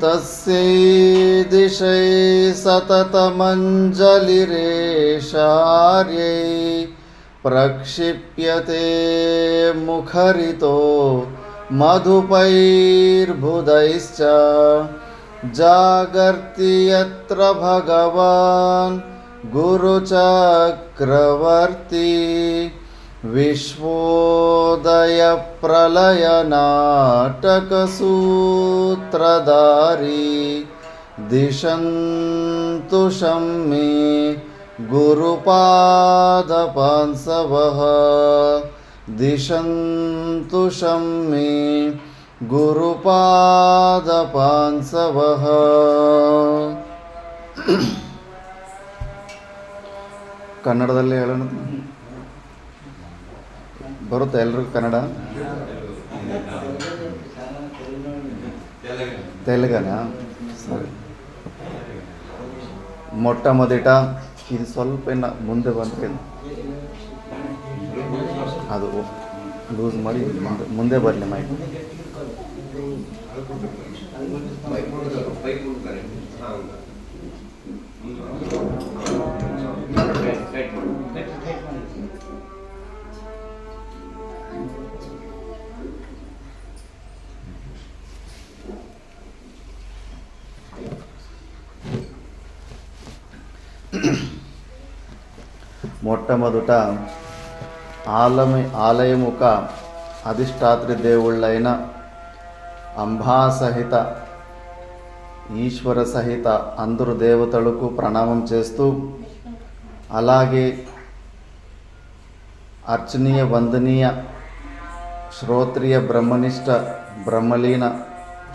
तस्यै दिशै सततमञ्जलिरेशार्यै प्रक्षिप्यते मुखरितो मधुपैर्बुधैश्च जागर्ति यत्र भगवान् गुरुचक्रवर्ती विश्वोदयप्रलयनाटकसूत्रधारी दिशन्तु शम्मे गुरुपादपांसवः दिशन्तु शम्मे गुरुपादपांसवः। ಕನ್ನಡದಲ್ಲಿ ಹೇಳೋಣ ಬರುತ್ತೆ ಎಲ್ರಿಗೂ ಕನ್ನಡ? ತೆಲುಗನಾ? ಸರಿ. ಮೊಟ್ಟಮೊದಟ ಇದು ಸ್ವಲ್ಪ ಮುಂದೆ ಬಂದರೆ ಅದು ಲೂಸ್ ಮಾಡಿ ಮುಂದೆ ಬರಲಿ ಮೈಕ್. మొట్టమొదట ఆలయముక అధిష్టాత్రి దేవుళ్ళైన అంబా సహిత ఈశ్వర సహిత అందరు దేవతలకు ప్రణామం చేస్తూ, అలాగే అర్చనీయ వందనీయ శ్రోత్రియ బ్రహ్మనిష్ట బ్రహ్మలీన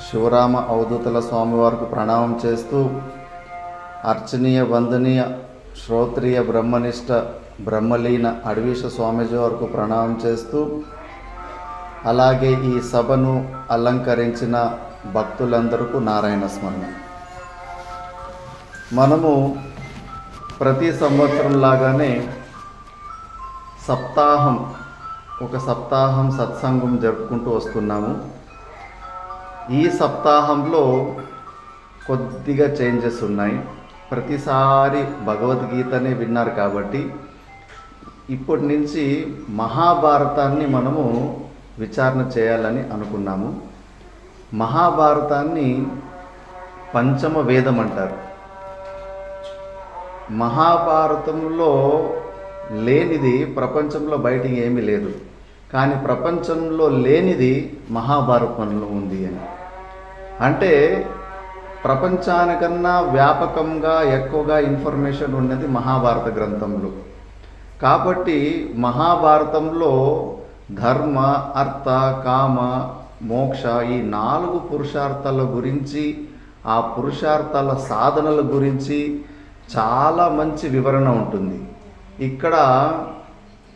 శివరామ అవధూతల స్వామివారికి ప్రణామం చేస్తూ, అర్చనీయ వందనీయ శ్రోత్రియ బ్రహ్మనిష్ట బ్రహ్మలీన అడవీశ స్వామీజీ వరకు ప్రణామం చేస్తూ, అలాగే ఈ సభను అలంకరించిన భక్తులందరికీ నారాయణ స్మరణ. మనము ప్రతి సంవత్సరం లాగానే ఒక సప్తాహం సత్సంగం జరుపుకుంటూ వస్తున్నాము. ఈ సప్తాహంలో కొద్దిగా చేంజెస్ ఉన్నాయి. ప్రతిసారి భగవద్గీతనే విన్నారు కాబట్టి ఇప్పటి నుంచి మహాభారతాన్ని మనము విచారణ చేయాలని అనుకున్నాము. మహాభారతాన్ని పంచమ వేదం అంటారు. మహాభారతంలో లేనిది ప్రపంచంలో బయటికి ఏమీ లేదు, కానీ ప్రపంచంలో లేనిది మహాభారతంలో ఉంది అని. అంటే ప్రపంచానికన్నా వ్యాపకంగా ఎక్కువగా ఇన్ఫర్మేషన్ ఉన్నది మహాభారత గ్రంథంలో. కాబట్టి మహాభారతంలో ధర్మ, అర్థ, కామ, మోక్ష ఈ 4 పురుషార్థాల గురించి, ఆ పురుషార్థాల సాధనల గురించి చాలా మంచి వివరణ ఉంటుంది. ఇక్కడ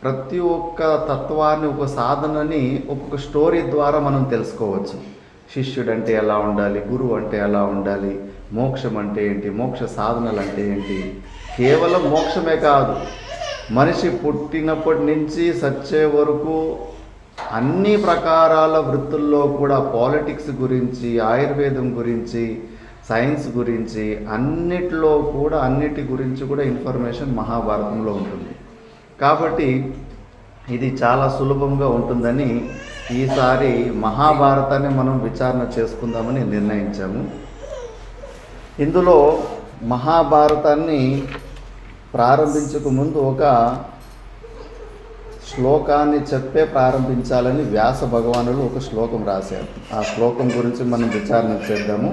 ప్రతి ఒక్క తత్వాన్ని, ఒక సాధనని ఒక్కొక్క స్టోరీ ద్వారా మనం తెలుసుకోవచ్చు. శిష్యుడు అంటే ఎలా ఉండాలి, గురువు అంటే ఎలా ఉండాలి, మోక్షం అంటే ఏంటి, మోక్ష సాధనలు అంటే ఏంటి. కేవలం మోక్షమే కాదు, మనిషి పుట్టినప్పటి నుంచి చచ్చే వరకు అన్ని ప్రకారాల వృత్తుల్లో కూడా పాలిటిక్స్ గురించి, ఆయుర్వేదం గురించి, సైన్స్ గురించి, అన్నిటి గురించి కూడా ఇన్ఫర్మేషన్ మహాభారతంలో ఉంటుంది. కాబట్టి ఇది చాలా సులభంగా ఉంటుందని ఈసారి మహాభారతాన్ని మనం విచారణ చేసుకుందామని నిర్ణయించాము. ఇందులో మహాభారతాన్ని ప్రారంభించక ముందు ఒక శ్లోకాన్ని చెప్పే ప్రారంభించాలని వ్యాస భగవానుడు ఒక శ్లోకం రాశారు. ఆ శ్లోకం గురించి మనం విచారణ చేద్దాము.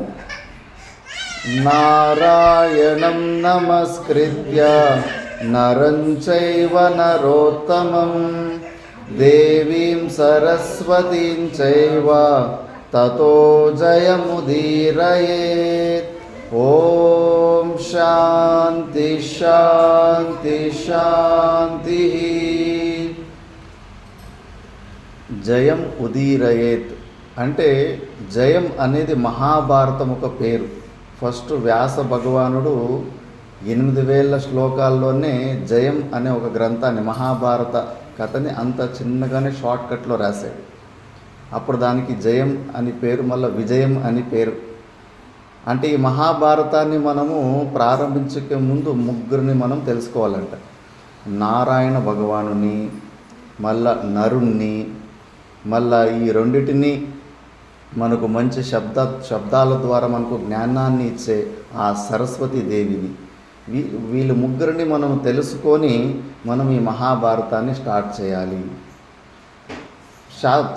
నారాయణం నమస్కృత్య నరం చైవ నరోత్తమం దేవీం సరస్వతీం చైవ తతో జయముదీరయేత్. ఓం శాంతి శాంతి శాంతి. జయం ఉదీరయేత్ అంటే జయం అనేది మహాభారతం ఒక పేరు. ఫస్ట్ వ్యాస భగవానుడు 8000 శ్లోకాల్లోనే జయం అనే ఒక గ్రంథాన్ని, మహాభారత కథని అంత చిన్నగానే షార్ట్కట్లో రాశాడు. అప్పుడు దానికి జయం అని పేరు, మళ్ళీ విజయం అని పేరు. అంటే ఈ మహాభారతాన్ని మనము ప్రారంభించక ముందు ముగ్గురిని మనం తెలుసుకోవాలంట. నారాయణ భగవానుని, మళ్ళా నరుణ్ణి, మళ్ళా ఈ రెండిటిని మనకు మంచి శబ్దాల ద్వారా మనకు జ్ఞానాన్ని ఇచ్చే ఆ సరస్వతీ దేవిని, వీళ్ళు ముగ్గురిని మనం తెలుసుకొని మనం ఈ మహాభారతాన్ని స్టార్ట్ చేయాలి.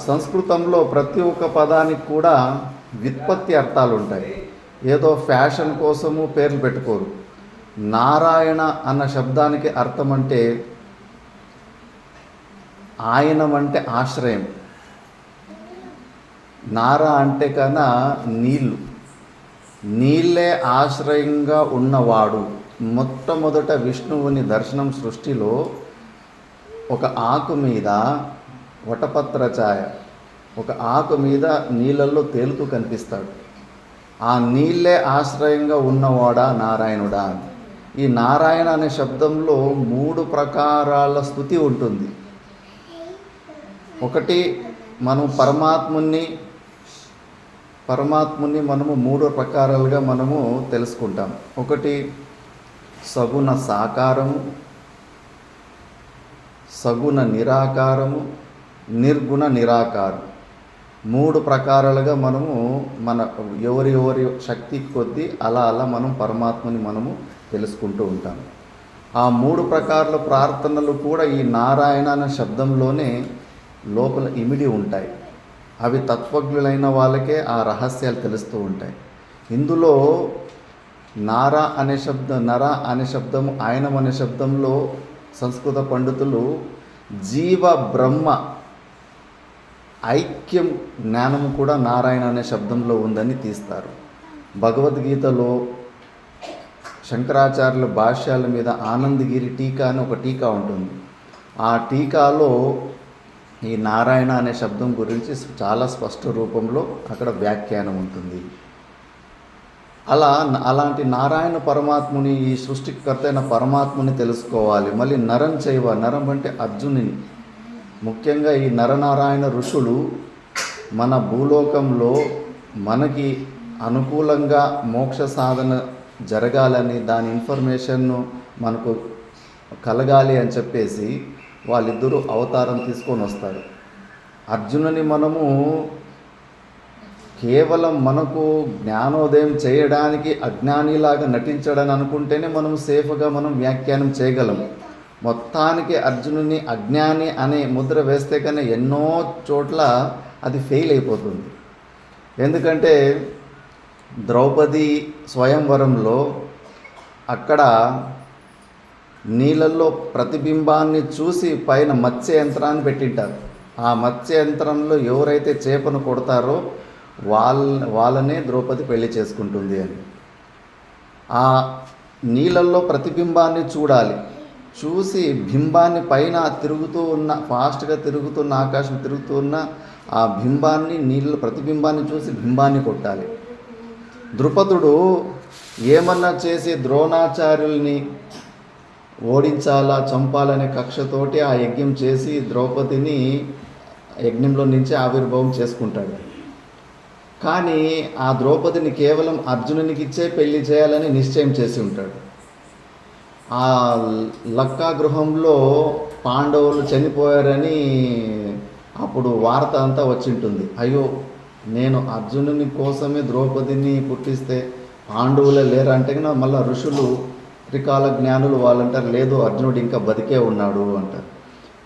సంస్కృతంలో ప్రతి ఒక్క పదానికి కూడా వ్యుత్పత్తి అర్థాలు ఉంటాయి. ఏదో ఫ్యాషన్ కోసము పేర్లు పెట్టుకోరు. నారాయణ అన్న శబ్దానికి అర్థం అంటే ఆయనం అంటే ఆశ్రయం, నార అంటే కన్నా నీళ్ళు, నీళ్ళే ఆశ్రయంగా ఉన్నవాడు. మొట్టమొదట విష్ణువుని దర్శనం సృష్టిలో ఒక ఆకు మీద వటపత్ర ఛాయ, ఒక ఆకు మీద నీళ్ళల్లో తేలుతూ కనిపిస్తాడు. ఆ నీళ్ళే ఆశ్రయంగా ఉన్నవాడా నారాయణుడా. ఈ నారాయణ అనే శబ్దంలో 3 ప్రకారాల స్తుతి ఉంటుంది. ఒకటి, మనం పరమాత్ముని మనము 3 ప్రకారాలుగా మనము తెలుసుకుంటాం. ఒకటి సగుణ సాకారము, సగుణ నిరాకారము, నిర్గుణ నిరాకారం. 3 ప్రకారాలుగా మనము మన ఎవరి శక్తి కొద్దీ అలా మనం పరమాత్మని మనము తెలుసుకుంటూ ఉంటాం. ఆ 3 ప్రకారాల ప్రార్థనలు కూడా ఈ నారాయణ అనే శబ్దంలోనే లోపల ఇమిడి ఉంటాయి. అవి తత్వజ్ఞులైన వాళ్ళకే ఆ రహస్యాలు తెలుస్తూ ఉంటాయి. ఇందులో నర అనే శబ్దము, ఆయనం అనే శబ్దంలో సంస్కృత పండితులు జీవ బ్రహ్మ ఐక్యం జ్ఞానము కూడా నారాయణ అనే శబ్దంలో ఉందని తీస్తారు. భగవద్గీతలో శంకరాచార్యుల భాష్యాల మీద ఆనందగిరి టీకా అని ఒక టీకా ఉంటుంది. ఆ టీకాలో ఈ నారాయణ అనే శబ్దం గురించి చాలా స్పష్ట రూపంలో అక్కడ వ్యాఖ్యానం ఉంటుంది. అలాంటి నారాయణ పరమాత్ముని, ఈ సృష్టికర్త అయిన పరమాత్ముని తెలుసుకోవాలి. మళ్ళీ నరం చైవ, నరం అంటే అర్జునుని. ముఖ్యంగా ఈ నరనారాయణ ఋషులు మన భూలోకంలో మనకి అనుకూలంగా మోక్ష సాధన జరగాలని, దాని ఇన్ఫర్మేషన్ను మనకు కలగాలి అని చెప్పేసి వాళ్ళిద్దరూ అవతారం తీసుకొని వస్తారు. అర్జునుని మనము కేవలం మనకు జ్ఞానోదయం చేయడానికి అజ్ఞానిలాగా నటించడని అనుకుంటేనే మనం సేఫ్గా మనం వ్యాఖ్యానం చేయగలం. మొత్తానికి అర్జునుని అజ్ఞాని అనే ముద్ర వేస్తే కానీ ఎన్నో చోట్ల అది ఫెయిల్ అయిపోతుంది. ఎందుకంటే ద్రౌపది స్వయంవరంలో అక్కడ నీళ్ళల్లో ప్రతిబింబాన్ని చూసి పైన మత్స్య యంత్రాన్ని పెట్టింటారు. ఆ మత్స్య యంత్రంలో ఎవరైతే చేపను కొడతారో వాళ్ళనే ద్రౌపది పెళ్లి చేసుకుంటుంది అని. ఆ నీళ్ళల్లో ప్రతిబింబాన్ని చూడాలి, చూసి బింబాన్ని పైన ఫాస్ట్గా తిరుగుతున్న ఆకాశం తిరుగుతూ ఉన్న ఆ బింబాన్ని, నీళ్ళ ప్రతిబింబాన్ని చూసి బింబాన్ని కొట్టాలి. ద్రుపదుడు ఏమన్నా చేసి ద్రోణాచార్యుల్ని ఓడించాలా, చంపాలనే కక్షతోటి ఆ యజ్ఞం చేసి ద్రౌపదిని యజ్ఞంలో నుంచి ఆవిర్భావం చేసుకుంటాడు. కానీ ఆ ద్రౌపదిని కేవలం అర్జునునికి ఇచ్చే పెళ్లి చేయాలని నిశ్చయం చేసి ఉంటాడు. ఆ లక్కా గృహంలో పాండవులు చనిపోయారని అప్పుడు వార్త అంతా వచ్చింటుంది, అయ్యో నేను అర్జునుని కోసమే ద్రౌపదిని పుట్టిస్తే పాండవులే లేరంటే కన్నా మళ్ళీ ఋషులు త్రికాల జ్ఞానులు వాళ్ళంటారు లేదు అర్జునుడు ఇంకా బతికే ఉన్నాడు అంటారు.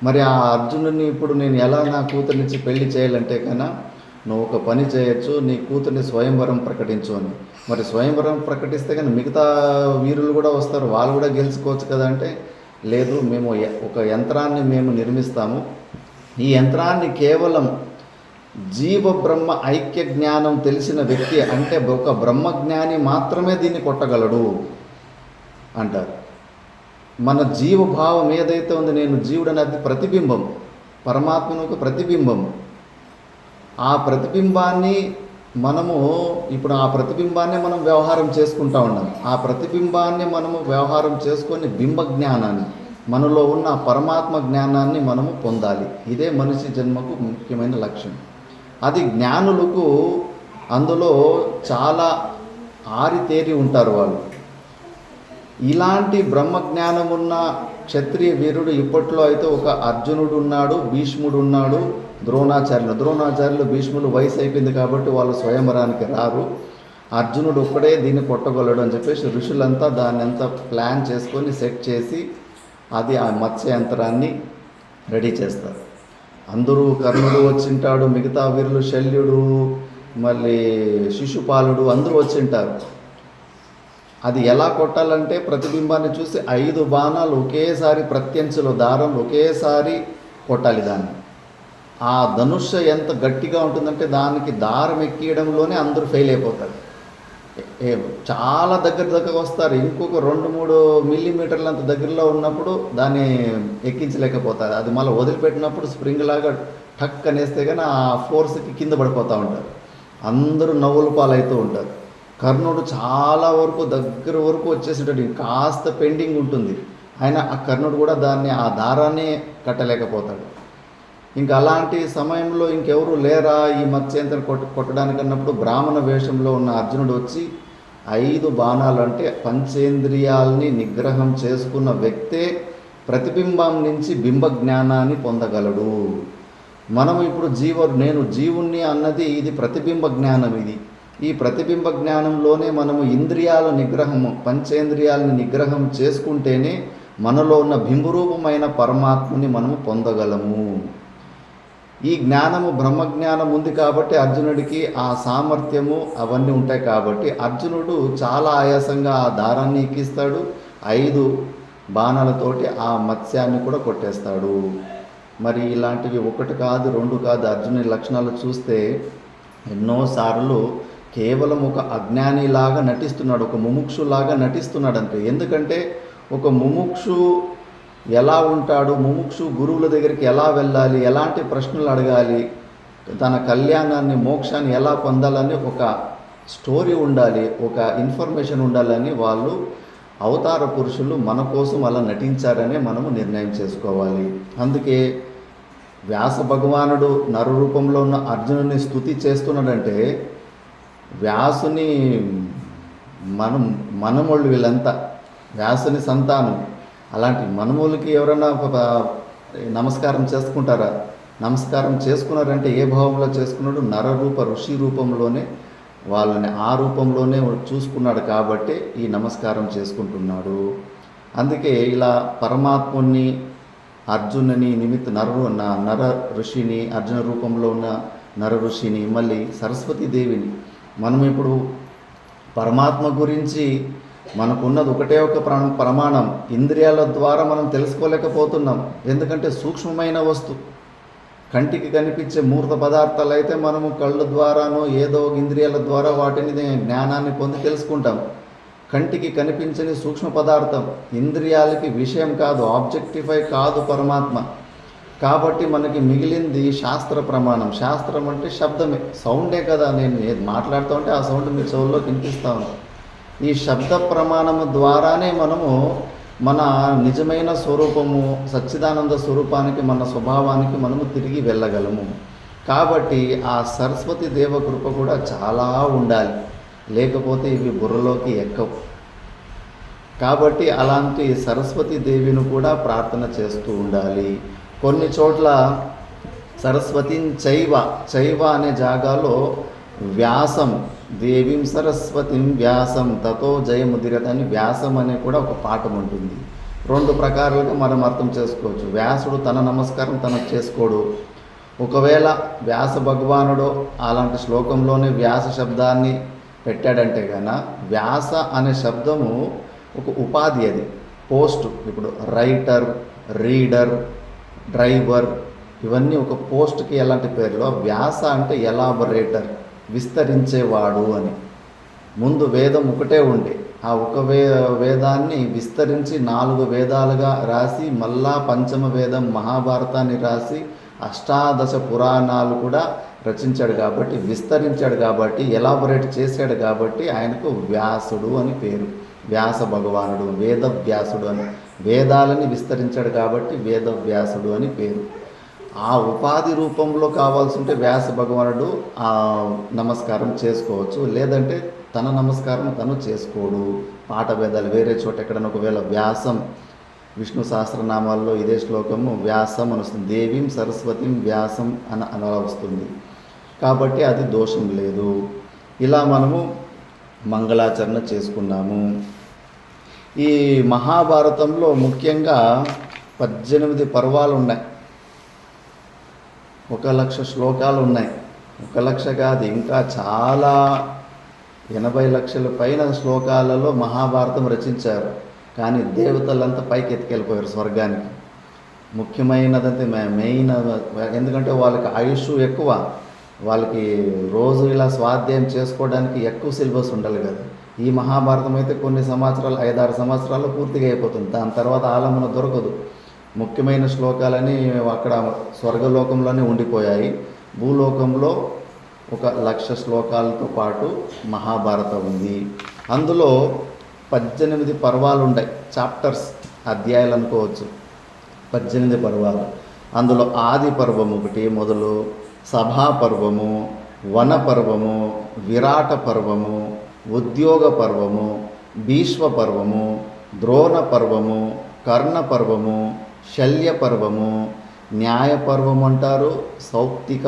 మరి ఆ అర్జునుడిని ఇప్పుడు నేను ఎలా నా కూతురినిచ్చి పెళ్లి చేయాలంటే కన్నా నువ్వు ఒక పని చేయొచ్చు, నీ కూతుర్ని స్వయంవరం ప్రకటించు అని. మరి స్వయంవరం ప్రకటిస్తే కానీ మిగతా వీరులు కూడా వస్తారు, వాళ్ళు కూడా గెలుచుకోవచ్చు కదా అంటే లేదు, మేము ఒక యంత్రాన్ని మేము నిర్మిస్తాము, ఈ యంత్రాన్ని కేవలం జీవ బ్రహ్మ ఐక్య జ్ఞానం తెలిసిన వ్యక్తి అంటే ఒక బ్రహ్మజ్ఞాని మాత్రమే దీన్ని కొట్టగలడు అంటారు. మన జీవభావం ఏదైతే ఉందో, నేను జీవుడు అనేది ప్రతిబింబం, పరమాత్మను ఒక ప్రతిబింబం. ఆ ప్రతిబింబాన్ని మనము ఇప్పుడు ఆ ప్రతిబింబాన్ని మనం వ్యవహారం చేసుకుంటూ ఉన్నాం. ఆ ప్రతిబింబాన్ని మనము వ్యవహారం చేసుకొని బింబ జ్ఞానాన్ని, మనలో ఉన్న పరమాత్మ జ్ఞానాన్ని మనము పొందాలి. ఇదే మనిషి జన్మకు ముఖ్యమైన లక్ష్యం. అది జ్ఞానులకు అందులో చాలా ఆరితేరి ఉంటారు వాళ్ళు. ఇలాంటి బ్రహ్మజ్ఞానం ఉన్న క్షత్రియ వీరుడు ఇప్పట్లో అయితే ఒక అర్జునుడు ఉన్నాడు, భీష్ముడు ఉన్నాడు, ద్రోణాచార్యులు భీష్ముడు వయసు అయిపోయింది కాబట్టి వాళ్ళు స్వయంవరానికి రారు. అర్జునుడు ఒక్కడే దీన్ని కొట్టగలడు అని చెప్పేసి ఋషులంతా దాన్ని అంతా ప్లాన్ చేసుకొని సెట్ చేసి అది ఆ మత్స్య యంత్రాన్ని రెడీ చేస్తారు. అందరూ కర్ణుడు వచ్చింటాడు, మిగతా వీరులు శల్యుడు, మళ్ళీ శిశుపాలుడు అందరూ వచ్చింటారు. అది ఎలా కొట్టాలంటే ప్రతిబింబాన్ని చూసి 5 బాణాలు ఒకేసారి ప్రత్యంచులో దారంలో ఒకేసారి కొట్టాలి దాన్ని. ఆ ధనుష్ ఎంత గట్టిగా ఉంటుందంటే దానికి దారం ఎక్కియడంలోనే అందరూ ఫెయిల్ అయిపోతారు. చాలా దగ్గర వస్తారు, ఇంకొక 2-3 మిల్లీమీటర్లంత దగ్గరలో ఉన్నప్పుడు దాన్ని ఎక్కించలేకపోతారు. అది మళ్ళీ వదిలిపెట్టినప్పుడు స్ప్రింగ్ లాగా టక్ అనేస్తే కానీ ఆ ఫోర్స్కి కింద పడిపోతూ ఉంటారు. అందరూ నవ్వుల పాలవుతూ ఉంటారు. కర్ణుడు చాలా వరకు దగ్గర వరకు వచ్చేసేటట్టు కాస్త పెండింగ్ ఉంటుంది, ఆయన ఆ కర్ణుడు కూడా దాన్ని ఆ దారాన్ని కట్టలేకపోతాడు. ఇంకా అలాంటి సమయంలో ఇంకెవరు లేరా ఈ మత్స్యంత్రం కొట్టడానికి అన్నప్పుడు బ్రాహ్మణ వేషంలో ఉన్న అర్జునుడు వచ్చి 5 బాణాలు అంటే పంచేంద్రియాల్ని నిగ్రహం చేసుకున్న వ్యక్తే ప్రతిబింబం నుంచి బింబ జ్ఞానాన్ని పొందగలడు. మనం ఇప్పుడు నేను జీవుణ్ణి అన్నది ఇది ప్రతిబింబ జ్ఞానం. ఈ ప్రతిబింబ జ్ఞానంలోనే మనము ఇంద్రియాల నిగ్రహము, పంచేంద్రియాలని నిగ్రహం చేసుకుంటేనే మనలో ఉన్న బింబరూపమైన పరమాత్మని మనము పొందగలము. ఈ జ్ఞానము బ్రహ్మజ్ఞానం ఉంది కాబట్టి అర్జునుడికి ఆ సామర్థ్యము అవన్నీ ఉంటాయి కాబట్టి అర్జునుడు చాలా ఆయాసంగా ఆ దారాన్ని ఎక్కిస్తాడు, 5 బాణాలతోటి ఆ మత్స్యాన్ని కూడా కొట్టేస్తాడు. మరి ఇలాంటివి 1 కాదు 2 కాదు, అర్జునుడి లక్షణాలు చూస్తే ఎన్నోసార్లు కేవలం ఒక అజ్ఞానిలాగా నటిస్తున్నాడు, ఒక ముముక్షులాగా నటిస్తున్నాడు అంతే. ఎందుకంటే ఒక ముముక్షు ఎలా ఉంటాడు, ముముక్షు గురువుల దగ్గరికి ఎలా వెళ్ళాలి, ఎలాంటి ప్రశ్నలు అడగాలి, తన కళ్యాణాన్ని మోక్షాన్ని ఎలా పొందాలని ఒక స్టోరీ ఉండాలి, ఒక ఇన్ఫర్మేషన్ ఉండాలని వాళ్ళు అవతార పురుషులు మన కోసం అలా నటించారనే మనము నిర్ణయం చేసుకోవాలి. అందుకే వ్యాస భగవానుడు నర రూపంలో ఉన్న అర్జునుని స్తుతి చేస్తున్నాడంటే వ్యాసుని మనమోళ్ళు వీళ్ళంతా వ్యాసుని సంతానం. అలాంటి మనమూలకి ఎవరైనా నమస్కారం చేసుకుంటారా? నమస్కారం చేసుకున్నారంటే ఏ భావంలో చేసుకున్నాడు? నరరూప ఋషి రూపంలోనే వాళ్ళని ఆ రూపంలోనే చూసుకున్నాడు కాబట్టి ఈ నమస్కారం చేసుకుంటున్నాడు. అందుకే ఇలా పరమాత్ముని అర్జునుని నిమిత్త నర ఋషిని, అర్జున రూపంలో ఉన్న నర ఋషిని, మళ్ళీ సరస్వతీదేవిని మనం ఇప్పుడు పరమాత్మ గురించి మనకున్నది ఒకటే ఒక ప్రమాణం, ఇంద్రియాల ద్వారా మనం తెలుసుకోలేకపోతున్నాం. ఎందుకంటే సూక్ష్మమైన వస్తువు, కంటికి కనిపించే మూర్త పదార్థాలు అయితే మనము కళ్ళ ద్వారానో ఏదో ఇంద్రియాల ద్వారా వాటిని జ్ఞానాన్ని పొంది తెలుసుకుంటాం. కంటికి కనిపించని సూక్ష్మ పదార్థం ఇంద్రియాలకి విషయం కాదు, ఆబ్జెక్టిఫై కాదు పరమాత్మ. కాబట్టి మనకి మిగిలింది శాస్త్ర ప్రమాణం. శాస్త్రం అంటే శబ్దమే, సౌండే కదా. నేను ఏది మాట్లాడుతూ ఉంటే ఆ సౌండ్ మీ చెవుల్లో వినిపిస్తాను. ఈ శబ్ద ప్రమాణము ద్వారానే మనము మన నిజమైన స్వరూపము, సచ్చిదానంద స్వరూపానికి, మన స్వభావానికి మనము తిరిగి వెళ్ళగలము. కాబట్టి ఆ సరస్వతి దేవ కృప కూడా చాలా ఉండాలి, లేకపోతే ఇవి బుర్రలోకి ఎక్కవు. కాబట్టి అలాంటి సరస్వతి దేవిని కూడా ప్రార్థన చేస్తూ ఉండాలి. కొన్ని చోట్ల సరస్వతిం చైవ, చైవ అనే జాగాలో వ్యాసం, దేవీం సరస్వతిం వ్యాసం తతో జయముదిరత అని వ్యాసం అనే కూడా ఒక పాఠం ఉంటుంది. రెండు ప్రకారాలుగా మనం అర్థం చేసుకోవచ్చు. వ్యాసుడు తన నమస్కారం తనకు చేసుకోడు. ఒకవేళ వ్యాస భగవానుడు అలాంటి శ్లోకంలోనే వ్యాస శబ్దాన్ని పెట్టాడంటే కనుక వ్యాస అనే శబ్దము ఒక ఉపాధి, అది పోస్ట్. ఇప్పుడు రైటర్, రీడర్, డ్రైవర్ ఇవన్నీ ఒక పోస్ట్కి ఎలాంటి పేర్లో వ్యాస అంటే ఎలాబొరేటర్, విస్తరించేవాడు అని. ముందు వేదం ఒకటే ఉండే, ఆ ఒక వేదాన్ని విస్తరించి 4 వేదాలుగా రాసి మళ్ళా పంచమ వేదం మహాభారతాన్ని రాసి అష్టాదశ పురాణాలు కూడా రచించాడు కాబట్టి, విస్తరించాడు కాబట్టి, ఎలాబొరేట్ చేశాడు కాబట్టి ఆయనకు వ్యాసుడు అని పేరు. వ్యాస భగవానుడు, వేదవ్యాసుడు అని, వేదాలని విస్తరించాడు కాబట్టి వేదవ్యాసుడు అని పేరు. ఆ ఉపాధి రూపంలో కావాల్సి ఉంటే వ్యాస భగవానుడు నమస్కారం చేసుకోవచ్చు, లేదంటే తన నమస్కారం తను చేసుకోడు. పాఠ భేదాలు వేరే చోట ఎక్కడైనా ఒకవేళ వ్యాసం, విష్ణు సహస్రనామాల్లో ఇదే శ్లోకము వ్యాసం అని వస్తుంది, దేవీం సరస్వతిం వ్యాసం అని అలా వస్తుంది కాబట్టి అది దోషం లేదు. ఇలా మనము మంగళాచరణ చేసుకున్నాము. ఈ మహాభారతంలో ముఖ్యంగా 18 పర్వాలు ఉన్నాయి, 1,00,000 శ్లోకాలు ఉన్నాయి. 1,00,000 కాదు, ఇంకా చాలా 80 లక్షల పైన శ్లోకాలలో మహాభారతం రచించారు. కానీ దేవతలంతా పైకి ఎత్తుకెళ్ళిపోయారు స్వర్గానికి. ముఖ్యమైనదంటే మెయిన్, ఎందుకంటే వాళ్ళకి ఆయుష్ ఎక్కువ, వాళ్ళకి రోజు ఇలా స్వాధ్యాయం చేసుకోవడానికి ఎక్కువ సిలబస్ ఉండాలి కదా. ఈ మహాభారతం అయితే కొన్ని సంవత్సరాలు, 5-6 సంవత్సరాల్లో పూర్తిగా అయిపోతుంది. దాని తర్వాత ఆలంబన దొరకదు. ముఖ్యమైన శ్లోకాలని అక్కడ స్వర్గలోకంలోనే ఉండిపోయాయి. భూలోకంలో 1,00,000 శ్లోకాలతో పాటు మహాభారతం ఉంది. అందులో 18 పర్వాలు ఉన్నాయి, చాప్టర్స్, అధ్యాయాలు అనుకోవచ్చు. 18 పర్వాలు. అందులో ఆది పర్వం ఒకటి మొదలు, సభా పర్వము, వన పర్వము, విరాట పర్వము, ఉద్యోగ పర్వము, భీష్మ పర్వము, ద్రోణ పర్వము, కర్ణ పర్వము, శల్య పర్వము, న్యాయ పర్వము అంటారు, సౌప్తిక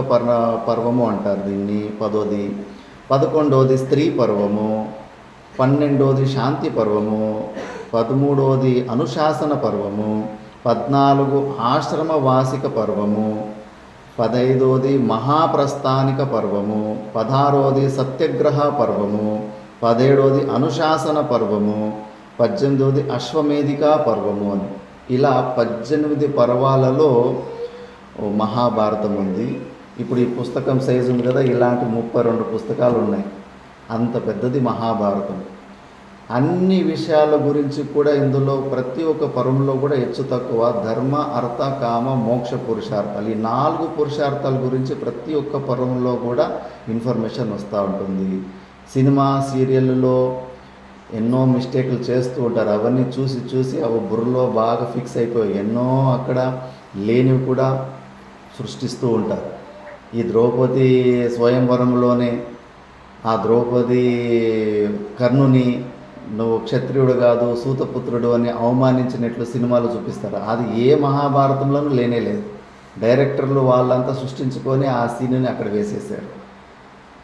పర్వము అంటారు దీన్ని 10ది. 11వది స్త్రీ పర్వము, 12వది శాంతి పర్వము, 13వది అనుశాసన పర్వము, 14 ఆశ్రమ వాసిక పర్వము, 15వది మహాప్రస్థానిక పర్వము, 16వది సత్యగ్రహ పర్వము, 17వది అనుశాసన పర్వము, 18వది అశ్వమేధిక పర్వము అని. ఇలా 18 పర్వాలలో మహాభారతం ఉంది. ఇప్పుడు ఈ పుస్తకం సైజు ఉంది కదా, ఇలాంటి 32 పుస్తకాలు ఉన్నాయి. అంత పెద్దది మహాభారతం. అన్ని విషయాల గురించి కూడా ఇందులో ప్రతి ఒక్క పర్వంలో కూడా హెచ్చు తక్కువ ధర్మ, అర్థ, కామ, మోక్ష పురుషార్థాలు, ఈ 4 పురుషార్థాల గురించి ప్రతి ఒక్క పర్వంలో కూడా ఇన్ఫర్మేషన్ వస్తూ ఉంటుంది. సినిమా సీరియల్లో ఎన్నో మిస్టేక్లు చేస్తూ ఉంటారు. అవన్నీ చూసి అవి బుర్రలో బాగా ఫిక్స్ అయిపోయి ఎన్నో అక్కడ లేనివి కూడా సృష్టిస్తూ ఉంటారు. ఈ ద్రౌపది స్వయంవరంలోనే ఆ ద్రౌపది కర్ణుని నువ్వు క్షత్రియుడు కాదు సూతపుత్రుడు అని అవమానించినట్లు సినిమాలు చూపిస్తారు. అది ఏ మహాభారతంలోనూ లేనే లేదు. డైరెక్టర్లు వాళ్ళంతా సృష్టించుకొని ఆ సీన్ని అక్కడ వేసేసారు.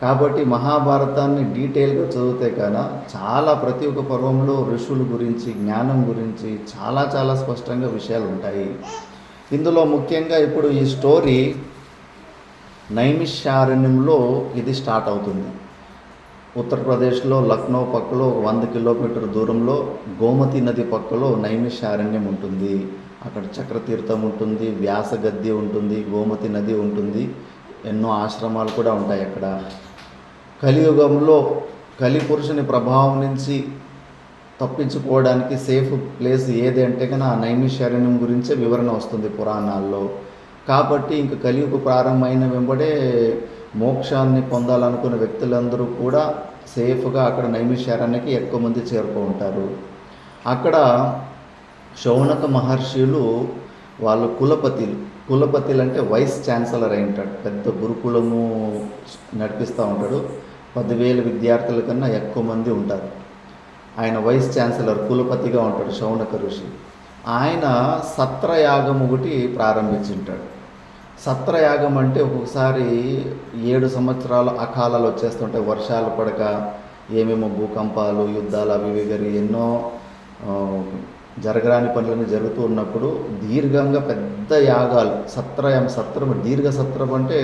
కాబట్టి మహాభారతాన్ని డీటెయిల్గా చదివితే కన్నా చాలా ప్రతి ఒక్క పర్వంలో ఋషుల గురించి, జ్ఞానం గురించి చాలా స్పష్టంగా విషయాలు ఉంటాయి. ఇందులో ముఖ్యంగా ఇప్పుడు ఈ స్టోరీ నైమిషారణ్యంలో ఇది స్టార్ట్ అవుతుంది. ఉత్తరప్రదేశ్లో లక్నో పక్కలో 100 కిలోమీటర్ దూరంలో గోమతి నది పక్కలో నైమిషారణ్యం ఉంటుంది. అక్కడ చక్రతీర్థం ఉంటుంది, వ్యాసగద్ది ఉంటుంది, గోమతి నది ఉంటుంది, ఎన్నో ఆశ్రమాలు కూడా ఉంటాయి అక్కడ. కలియుగంలో కలిపురుషుని ప్రభావం నుంచి తప్పించుకోవడానికి సేఫ్ ప్లేస్ ఏది అంటే కన్నా ఆ నైమిషారణ్యం గురించే వివరణ వస్తుంది పురాణాల్లో. కాబట్టి ఇంక కలియుగ ప్రారంభమైన వెంబడే మోక్షాన్ని పొందాలనుకున్న వ్యక్తులందరూ కూడా సేఫ్గా అక్కడ నైమిషారణ్యానికి ఎక్కువ మంది చేరుకో ఉంటారు. అక్కడ శౌనక మహర్షులు వాళ్ళు కులపతిలు అంటే వైస్ ఛాన్సలర్ అయి ఉంటాడు. పెద్ద గురుకులము నడిపిస్తూ ఉంటాడు. 10,000 విద్యార్థుల కన్నా ఎక్కువ మంది ఉంటారు. ఆయన వైస్ ఛాన్సలర్ కులపతిగా ఉంటాడు శౌనక ఋషి. ఆయన సత్రయాగం ఒకటి ప్రారంభించుంటాడు. సత్రయాగం అంటే ఒక్కొక్కసారి 7 సంవత్సరాలు అకాలాలు వచ్చేస్తుంటాయి, వర్షాలు పడక ఏమేమో భూకంపాలు, యుద్ధాలు అవి ఇవి జరిగి ఎన్నో ఆ, జరగరాని పనులన్నీ జరుగుతూ ఉన్నప్పుడు దీర్ఘంగా పెద్ద యాగాలు, సత్రం దీర్ఘ సత్రం అంటే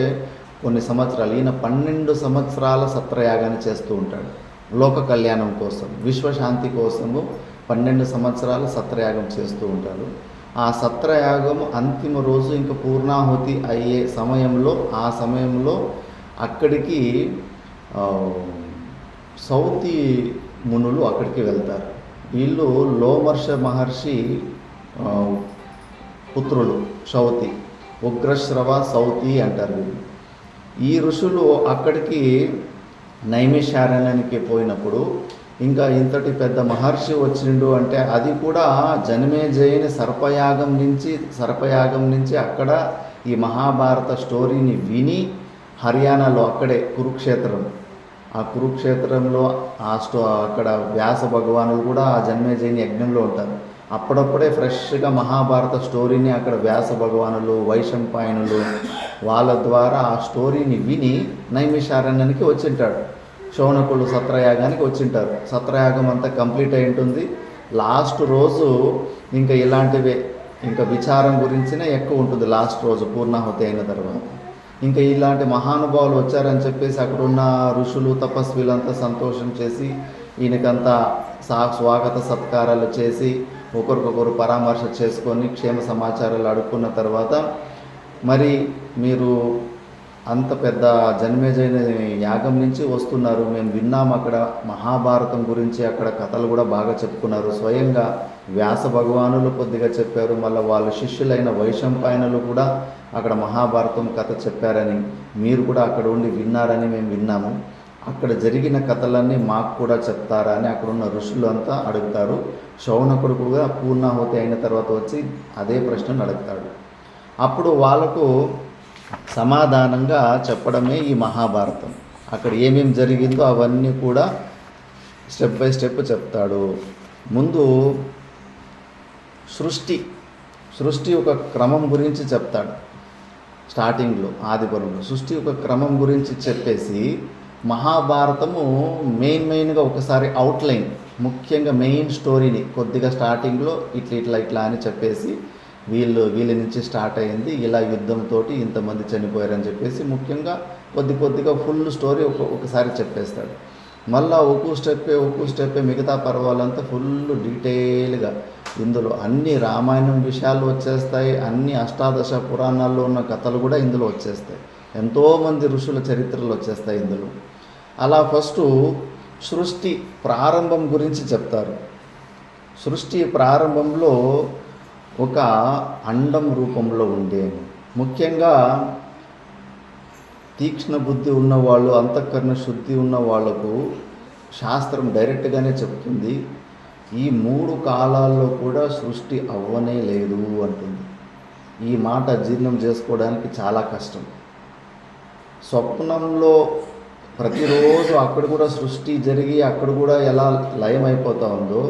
కొన్ని సంవత్సరాలు, ఈయన 12 సంవత్సరాల సత్రయాగాన్ని చేస్తూ ఉంటాడు. లోక కళ్యాణం కోసం, విశ్వశాంతి కోసము 12 సంవత్సరాలు సత్రయాగం చేస్తూ ఉంటాడు. ఆ సత్రయాగం అంతిమ రోజు ఇంకా పూర్ణాహుతి అయ్యే సమయంలో, ఆ సమయంలో అక్కడికి సౌతి మునులు అక్కడికి వెళ్తారు. వీళ్ళు లోమర్ష మహర్షి పుత్రులు సౌతి, ఉగ్రశ్రవ సౌతి అంటారు వీళ్ళు. ఈ ఋషులు అక్కడికి నైమిషారణ్యానికి పోయినప్పుడు ఇంకా ఇంతటి పెద్ద మహర్షి వచ్చిండు అంటే అది కూడా జనమేజయుని సర్పయాగం నుంచి అక్కడ ఈ మహాభారత స్టోరీని విని హర్యానాలో అక్కడే కురుక్షేత్రం, ఆ కురుక్షేత్రంలో అక్కడ వ్యాస భగవానులు కూడా ఆ జన్మేజయుని యజ్ఞంలో ఉంటారు. అప్పుడప్పుడే ఫ్రెష్గా మహాభారత స్టోరీని అక్కడ వ్యాస భగవానులు, వైశంపాయనులు వాళ్ళ ద్వారా ఆ స్టోరీని విని నైమిషారణ్యానికి వచ్చింటాడు. శౌనకులు సత్రయాగానికి వచ్చింటారు. సత్రయాగం అంతా కంప్లీట్ అయి ఉంటుంది. లాస్ట్ రోజు ఇంకా ఇలాంటివే, ఇంకా విచారం గురించినే ఎక్కువ ఉంటుంది లాస్ట్ రోజు పూర్ణాహుతి అయిన తర్వాత. ఇంకా ఇలాంటి మహానుభావులు వచ్చారని చెప్పేసి అక్కడున్న ఋషులు తపస్విలంతా సంతోషం చేసి ఈయనకంతా స్వాగత సత్కారాలు చేసి ఒకరికొకరు పరామర్శ చేసుకొని క్షేమ సమాచారాలు అడుక్కున్న తర్వాత, మరి మీరు అంత పెద్ద జన్మేజయుని యాగం నుంచి వస్తున్నారు, మేము విన్నాము, అక్కడ మహాభారతం గురించి అక్కడ కథలు కూడా బాగా చెప్పుకున్నారు, స్వయంగా వ్యాస భగవానులు కొద్దిగా చెప్పారు, మళ్ళీ వాళ్ళ శిష్యులైన వైశంపాయనులు కూడా అక్కడ మహాభారతం కథ చెప్పారని, మీరు కూడా అక్కడ ఉండి విన్నారని మేము విన్నాము, అక్కడ జరిగిన కథలన్నీ మాకు కూడా చెప్తారా అని అక్కడున్న ఋషులు అంతా అడుగుతారు. శౌనకుడు కూడా పూర్ణాహుతి అయిన తర్వాత వచ్చి అదే ప్రశ్నను అడుగుతాడు. అప్పుడు వాళ్ళకు సమాధానంగా చెప్పడమే ఈ మహాభారతం. అక్కడ ఏమేమి జరిగిందో అవన్నీ కూడా స్టెప్ బై స్టెప్ చెప్తాడు. ముందు సృష్టి ఒక క్రమం గురించి చెప్తాడు. స్టార్టింగ్లో ఆదిపర్వంలో సృష్టి ఒక క్రమం గురించి చెప్పేసి మహాభారతము మెయిన్గా ఒకసారి అవుట్లైన్, ముఖ్యంగా మెయిన్ స్టోరీని కొద్దిగా స్టార్టింగ్లో ఇట్లా అని చెప్పేసి వీళ్ళ నుంచి స్టార్ట్ అయింది, ఇలా యుద్ధంతో ఇంతమంది చనిపోయారని చెప్పేసి ముఖ్యంగా కొద్దిగా ఫుల్ స్టోరీ ఒకసారి చెప్పేస్తాడు. మళ్ళీ ఒక్కో స్టెప్పే మిగతా పర్వాలంతా ఫుల్ డీటెయిల్గా ఇందులో అన్ని రామాయణం విషయాలు వచ్చేస్తాయి, అన్ని అష్టాదశ పురాణాల్లో ఉన్న కథలు కూడా ఇందులో వచ్చేస్తాయి, ఎంతోమంది ఋషుల చరిత్రలు వచ్చేస్తాయి ఇందులో. అలా ఫస్ట్ సృష్టి ప్రారంభం గురించి చెప్తారు. సృష్టి ప్రారంభంలో ఒక అండం రూపంలో ఉండేను. ముఖ్యంగా తీక్ష్ణ బుద్ధి ఉన్నవాళ్ళు, అంతఃకరణ శుద్ధి ఉన్న వాళ్లకు శాస్త్రం డైరెక్ట్గానే చెప్తుంది, ఈ 3 కాలాల్లో కూడా సృష్టి అవ్వనే లేదు అంటుంది. ఈ మాట జీర్ణం చేసుకోవడానికి చాలా కష్టం. స్వప్నంలో ప్రతిరోజు అక్కడ కూడా సృష్టి జరిగి అక్కడ కూడా ఎలా లయం అయిపోతూ ఉందో,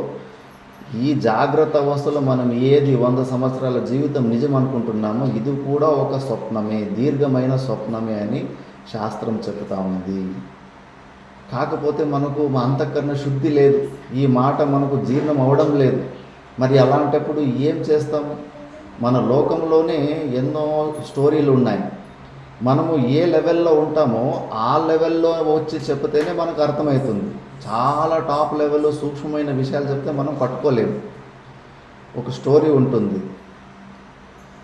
ఈ జాగ్రత్త అవస్థలో మనం ఏది 100 సంవత్సరాల జీవితం నిజం అనుకుంటున్నామో ఇది కూడా ఒక స్వప్నమే, దీర్ఘమైన స్వప్నమే అని శాస్త్రం చెప్తా ఉంది. కాకపోతే మనకు మా అంతఃకరణ శుద్ధి లేదు, ఈ మాట మనకు జీర్ణం అవడం లేదు. మరి అలాంటప్పుడు ఏం చేస్తాము? మన లోకంలోనే ఎన్నో స్టోరీలు ఉన్నాయి. మనము ఏ లెవెల్లో ఉంటామో ఆ లెవెల్లో వచ్చి చెప్తేనే మనకు అర్థమవుతుంది. చాలా టాప్ లెవెల్ సూక్ష్మమైన విషయాలు చెప్తే మనం పట్టుకోలేము. ఒక స్టోరీ ఉంటుంది.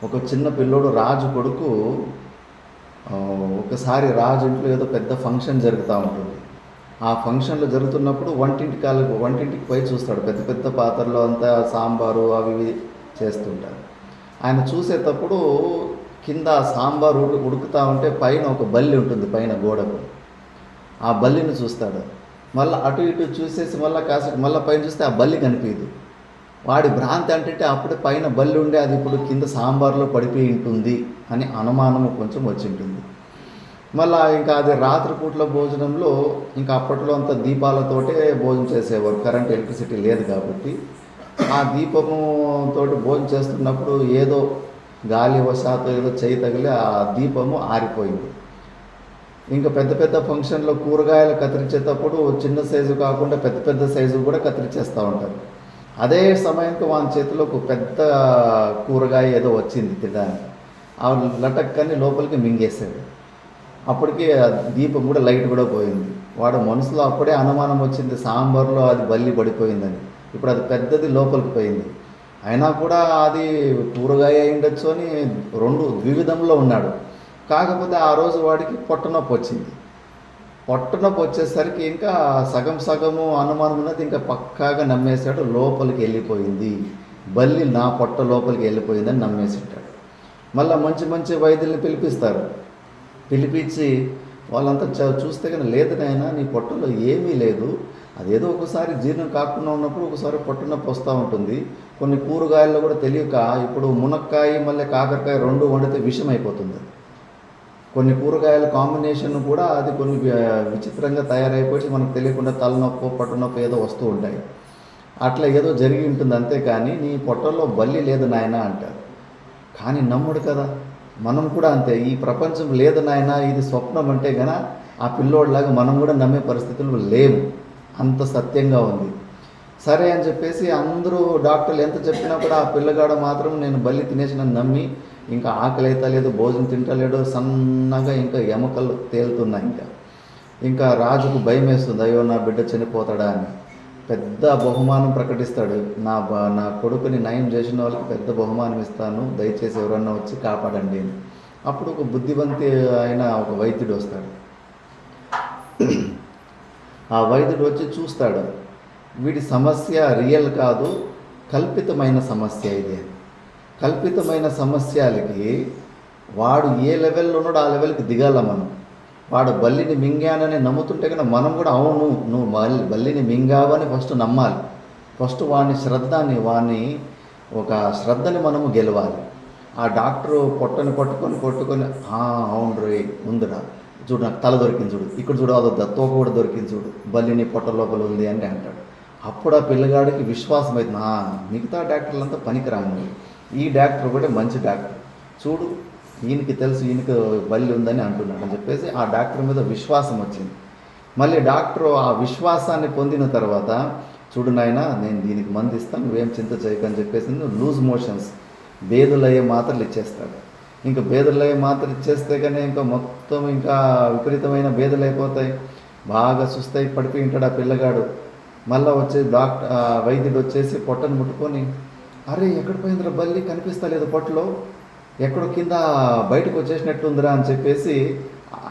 ఒక చిన్న పిల్లోడు రాజు కొడుకు, ఒకసారి రాజు ఇంట్లో ఏదో పెద్ద ఫంక్షన్ జరుగుతూ ఉంటుంది. ఆ ఫంక్షన్లో జరుగుతున్నప్పుడు వంటింటికి పోయి చూస్తాడు. పెద్ద పెద్ద పాత్రలో అంతా సాంబారు అవి ఇవి చేస్తుంటారు. ఆయన చూసేటప్పుడు కింద సాంబారు ఉడుకుతూ ఉంటే పైన ఒక బల్లి ఉంటుంది, పైన గోడకు. ఆ బల్లిని చూస్తాడు. మళ్ళీ అటు ఇటు చూసేసి మళ్ళీ పైన చూస్తే ఆ బల్లి కనిపించదు. వాడి భ్రాంతి అంటే అప్పుడే పైన బల్లి ఉండే అది ఇప్పుడు కింద సాంబార్లో పడిపోయి ఉంటుంది అని అనుమానము కొంచెం వచ్చి ఉంటుంది. మళ్ళీ ఇంకా అది రాత్రిపూట్ల భోజనంలో ఇంకా అప్పట్లో అంతా దీపాలతోటే భోజనం చేసేవారు, కరెంట్ ఎలక్ట్రిసిటీ లేదు కాబట్టి. ఆ దీపముతో భోజనం చేస్తున్నప్పుడు ఏదో గాలి వశాత్తు ఏదో చేయి తగిలి ఆ దీపము ఆరిపోయింది. ఇంకా పెద్ద పెద్ద ఫంక్షన్లో కూరగాయలు కత్తిరించేటప్పుడు చిన్న సైజు కాకుండా పెద్ద పెద్ద సైజు కూడా కత్తిరించేస్తూ ఉంటారు. అదే సమయానికి వాని చేతిలో ఒక పెద్ద కూరగాయ ఏదో వచ్చింది తినడానికి. ఆ లటక్కని లోపలికి మింగేశాడు. అప్పటికి దీపం కూడా లైట్ కూడా పోయింది. వాడు మనసులో అప్పుడే అనుమానం వచ్చింది, సాంబార్లో అది బల్లి పడిపోయిందని. ఇప్పుడు అది పెద్దది లోపలికి పోయింది. అయినా కూడా అది కూరగాయ అయిండొచ్చు అని ద్వివిధంలో ఉన్నాడు. కాకపోతే ఆ రోజు వాడికి పొట్టనొప్పి వచ్చింది. పొట్టనొప్పి వచ్చేసరికి ఇంకా సగము అనుమానం ఉన్నది ఇంకా పక్కాగా నమ్మేశాడు, లోపలికి వెళ్ళిపోయింది బల్లి, నా పొట్ట లోపలికి వెళ్ళిపోయిందని నమ్మేసింటాడు. మళ్ళీ మంచి మంచి వైద్యుల్ని పిలిపిస్తారు. పిలిపించి వాళ్ళంతా చూస్తే కానీ లేదు నాయనా, నీ పొట్టలో ఏమీ లేదు, అదేదో ఒకసారి జీర్ణం కాకుండా ఉన్నప్పుడు ఒకసారి పొట్టనొప్పి వస్తూ ఉంటుంది. కొన్ని కూరగాయల్లో కూడా తెలియక ఇప్పుడు మునక్కాయ మళ్ళీ కాకరకాయ 2 వండితే విషం అయిపోతుంది. కొన్ని కూరగాయల కాంబినేషన్ కూడా అది కొన్ని విచిత్రంగా తయారైపోయి మనకు తెలియకుండా తలనొప్పి పొట్టనొప్పి ఏదో వస్తూ ఉంటాయి. అట్లా ఏదో జరిగి ఉంటుంది, అంతేకాని నీ పొట్టలో బల్లి లేదు నాయన అంటారు. కానీ నమ్ముడు కదా, మనం కూడా అంతే. ఈ ప్రపంచం లేదు నాయన, ఇది స్వప్నం అంటే గన ఆ పిల్లోడిలాగా మనం కూడా నమ్మే పరిస్థితులు లేవు, అంత సత్యంగా ఉంది. సరే అని చెప్పేసి అందరూ డాక్టర్లు ఎంత చెప్పినా కూడా ఆ పిల్లగాడు మాత్రం నేను బల్లి తినేసినని నమ్మి ఇంకా ఆకలి అయితే లేదు, భోజనం తింటలేడు, సన్నగా ఇంకా ఎముకలు తేలుతున్నాయి. ఇంకా రాజుకు భయం వేస్తుంది, అయ్యో నా బిడ్డ చనిపోతాడా అని. పెద్ద బహుమానం ప్రకటిస్తాడు, నా కొడుకుని నయం చేసిన వాళ్ళకి పెద్ద బహుమానం ఇస్తాను, దయచేసి ఎవరన్నా వచ్చి కాపాడండి అని. అప్పుడు ఒక బుద్ధివంతి అయిన ఒక వైద్యుడు వస్తాడు. ఆ వైద్యుడు వచ్చి చూస్తాడు, వీడి సమస్య రియల్ కాదు, కల్పితమైన సమస్య ఇది. కల్పితమైన సమస్యలకి వాడు ఏ లెవెల్లో ఉన్నాడో ఆ లెవెల్కి దిగాల మనం. వాడు బల్లిని మింగానని నమ్ముతుంటే కనుక మనం కూడా అవును నువ్వు బల్లిని మింగావని ఫస్ట్ నమ్మాలి. ఫస్ట్ వాని ఒక శ్రద్ధని మనము గెలవాలి. ఆ డాక్టరు పొట్టని కొట్టుకొని అవును రే ఉందిరా, చూడు నాకు తల దొరికింది చూడు, ఇక్కడ చూడు అదో తోక కూడా దొరికింది చూడు, బల్లిని పొట్ట లోపల ఉంది అని అంటాడు. అప్పుడు ఆ పిల్లగాడికి విశ్వాసం అవుతుంది, మిగతా డాక్టర్లంతా పనికిరాను, ఈ డాక్టర్ కూడా మంచి డాక్టర్, చూడు ఈయనకి తెలుసు ఈయనకి బల్లి ఉందని అంటున్నాడు అని చెప్పేసి ఆ డాక్టర్ మీద విశ్వాసం వచ్చింది. మళ్ళీ డాక్టర్ ఆ విశ్వాసాన్ని పొందిన తర్వాత, చూడు నాయన నేను దీనికి మందు ఇస్తాను, నువ్వేం చింత చేయకని చెప్పేసి లూజ్ మోషన్స్ బేదులయ్యే మాత్రలు ఇచ్చేస్తాడు. ఇంకా బేదులయ్యే మాత్రలు ఇచ్చేస్తే కానీ ఇంకా మొత్తం ఇంకా విపరీతమైన బేదులు అయిపోతాయి, బాగా సుస్తాయి పడిపోయి ఉంటాడు ఆ పిల్లగాడు. మళ్ళీ వచ్చి వైద్యుడు వచ్చేసి పొట్టను ముట్టుకొని, అరే ఎక్కడ పోయిందిరా బల్లి, కనిపిస్తలేదు పొట్టలో, ఎక్కడో కింద బయటకు వచ్చేసినట్టుందిరా అని చెప్పేసి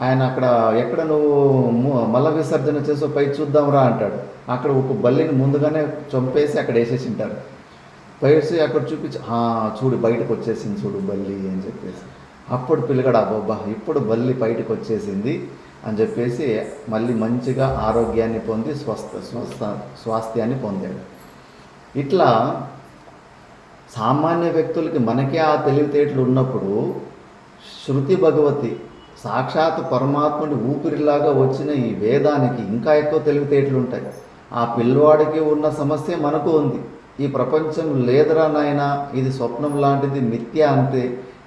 ఆయన అక్కడ ఎక్కడ నువ్వు మల విసర్జన చేసో పై చూద్దాంరా అంటాడు. అక్కడ ఒక బల్లిని ముందుగానే చంపేసి అక్కడ వేసేసి ఉంటారు. పైసి అక్కడ చూపించి చూడు బయటకు వచ్చేసింది చూడు బల్లి అని చెప్పేసి, అప్పుడు పిల్లగాడు అబ్బబ్బా ఇప్పుడు బల్లి బయటకు వచ్చేసింది అని చెప్పేసి మళ్ళీ మంచిగా ఆరోగ్యాన్ని పొంది స్వాస్థ్యాన్ని పొందాడు. ఇట్లా సామాన్య వ్యక్తులకి మనకే ఆ తెలివితేటలు ఉన్నప్పుడు శృతి భగవతి సాక్షాత్ పరమాత్ముడి ఊపిరిలాగా వచ్చిన ఈ వేదానికి ఇంకా ఎక్కువ తెలివితేటలు ఉంటాయి. ఆ పిల్లవాడికి ఉన్న సమస్య మనకు ఉంది. ఈ ప్రపంచం లేదురా నాయనా, ఇది స్వప్నం లాంటిది, మిథ్య అంతే,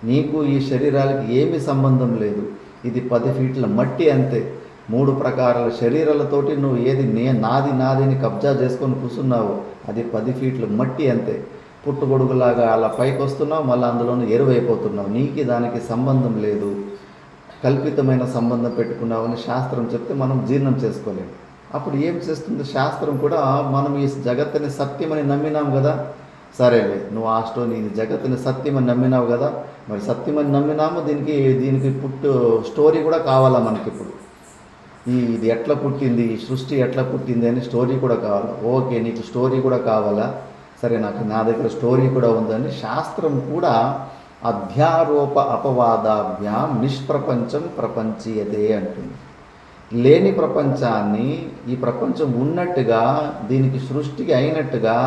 నీకు ఈ శరీరాలకి ఏమీ సంబంధం లేదు, ఇది 10 ఫీట్ల మట్టి అంతే, 3 ప్రకారాల శరీరాలతోటి నువ్వు ఏది నాది అని కబ్జా చేసుకొని కూర్చున్నావు, అది 10 ఫీట్ల మట్టి అంతే, పుట్టుగొడుగులాగా అలా పైకి వస్తున్నావు, మళ్ళీ అందులోనే ఎరువైపోతున్నావు, నీకు దానికి సంబంధం లేదు, కల్పితమైన సంబంధం పెట్టుకున్నావని శాస్త్రం చెప్తే మనం జీర్ణం చేసుకోలేము. అప్పుడు ఏం చేస్తుంది శాస్త్రం కూడా, మనం ఈ జగత్తుని సత్యమని నమ్మినాం కదా, సరేలే నువ్వు నీ జగత్తుని సత్యమని నమ్మినావు కదా, మరి సత్యమని నమ్మినాము, దీనికి స్టోరీ కూడా కావాలా మనకి. ఇప్పుడు ఇది ఎట్లా పుట్టింది, ఈ సృష్టి ఎట్లా పుట్టింది అని స్టోరీ కూడా కావాలా. ఓకే నీకు స్టోరీ కూడా కావాలా, సరే నా దగ్గర స్టోరీ కూడా ఉందని శాస్త్రం కూడా అధ్యారోప అపవాదాభ్యాం నిష్ప్రపంచం ప్రపంచీయతే అంటుంది. లేని ప్రపంచాన్ని ఈ ప్రపంచం ఉన్నట్టుగా, దీనికి సృష్టికి అయినట్టుగా,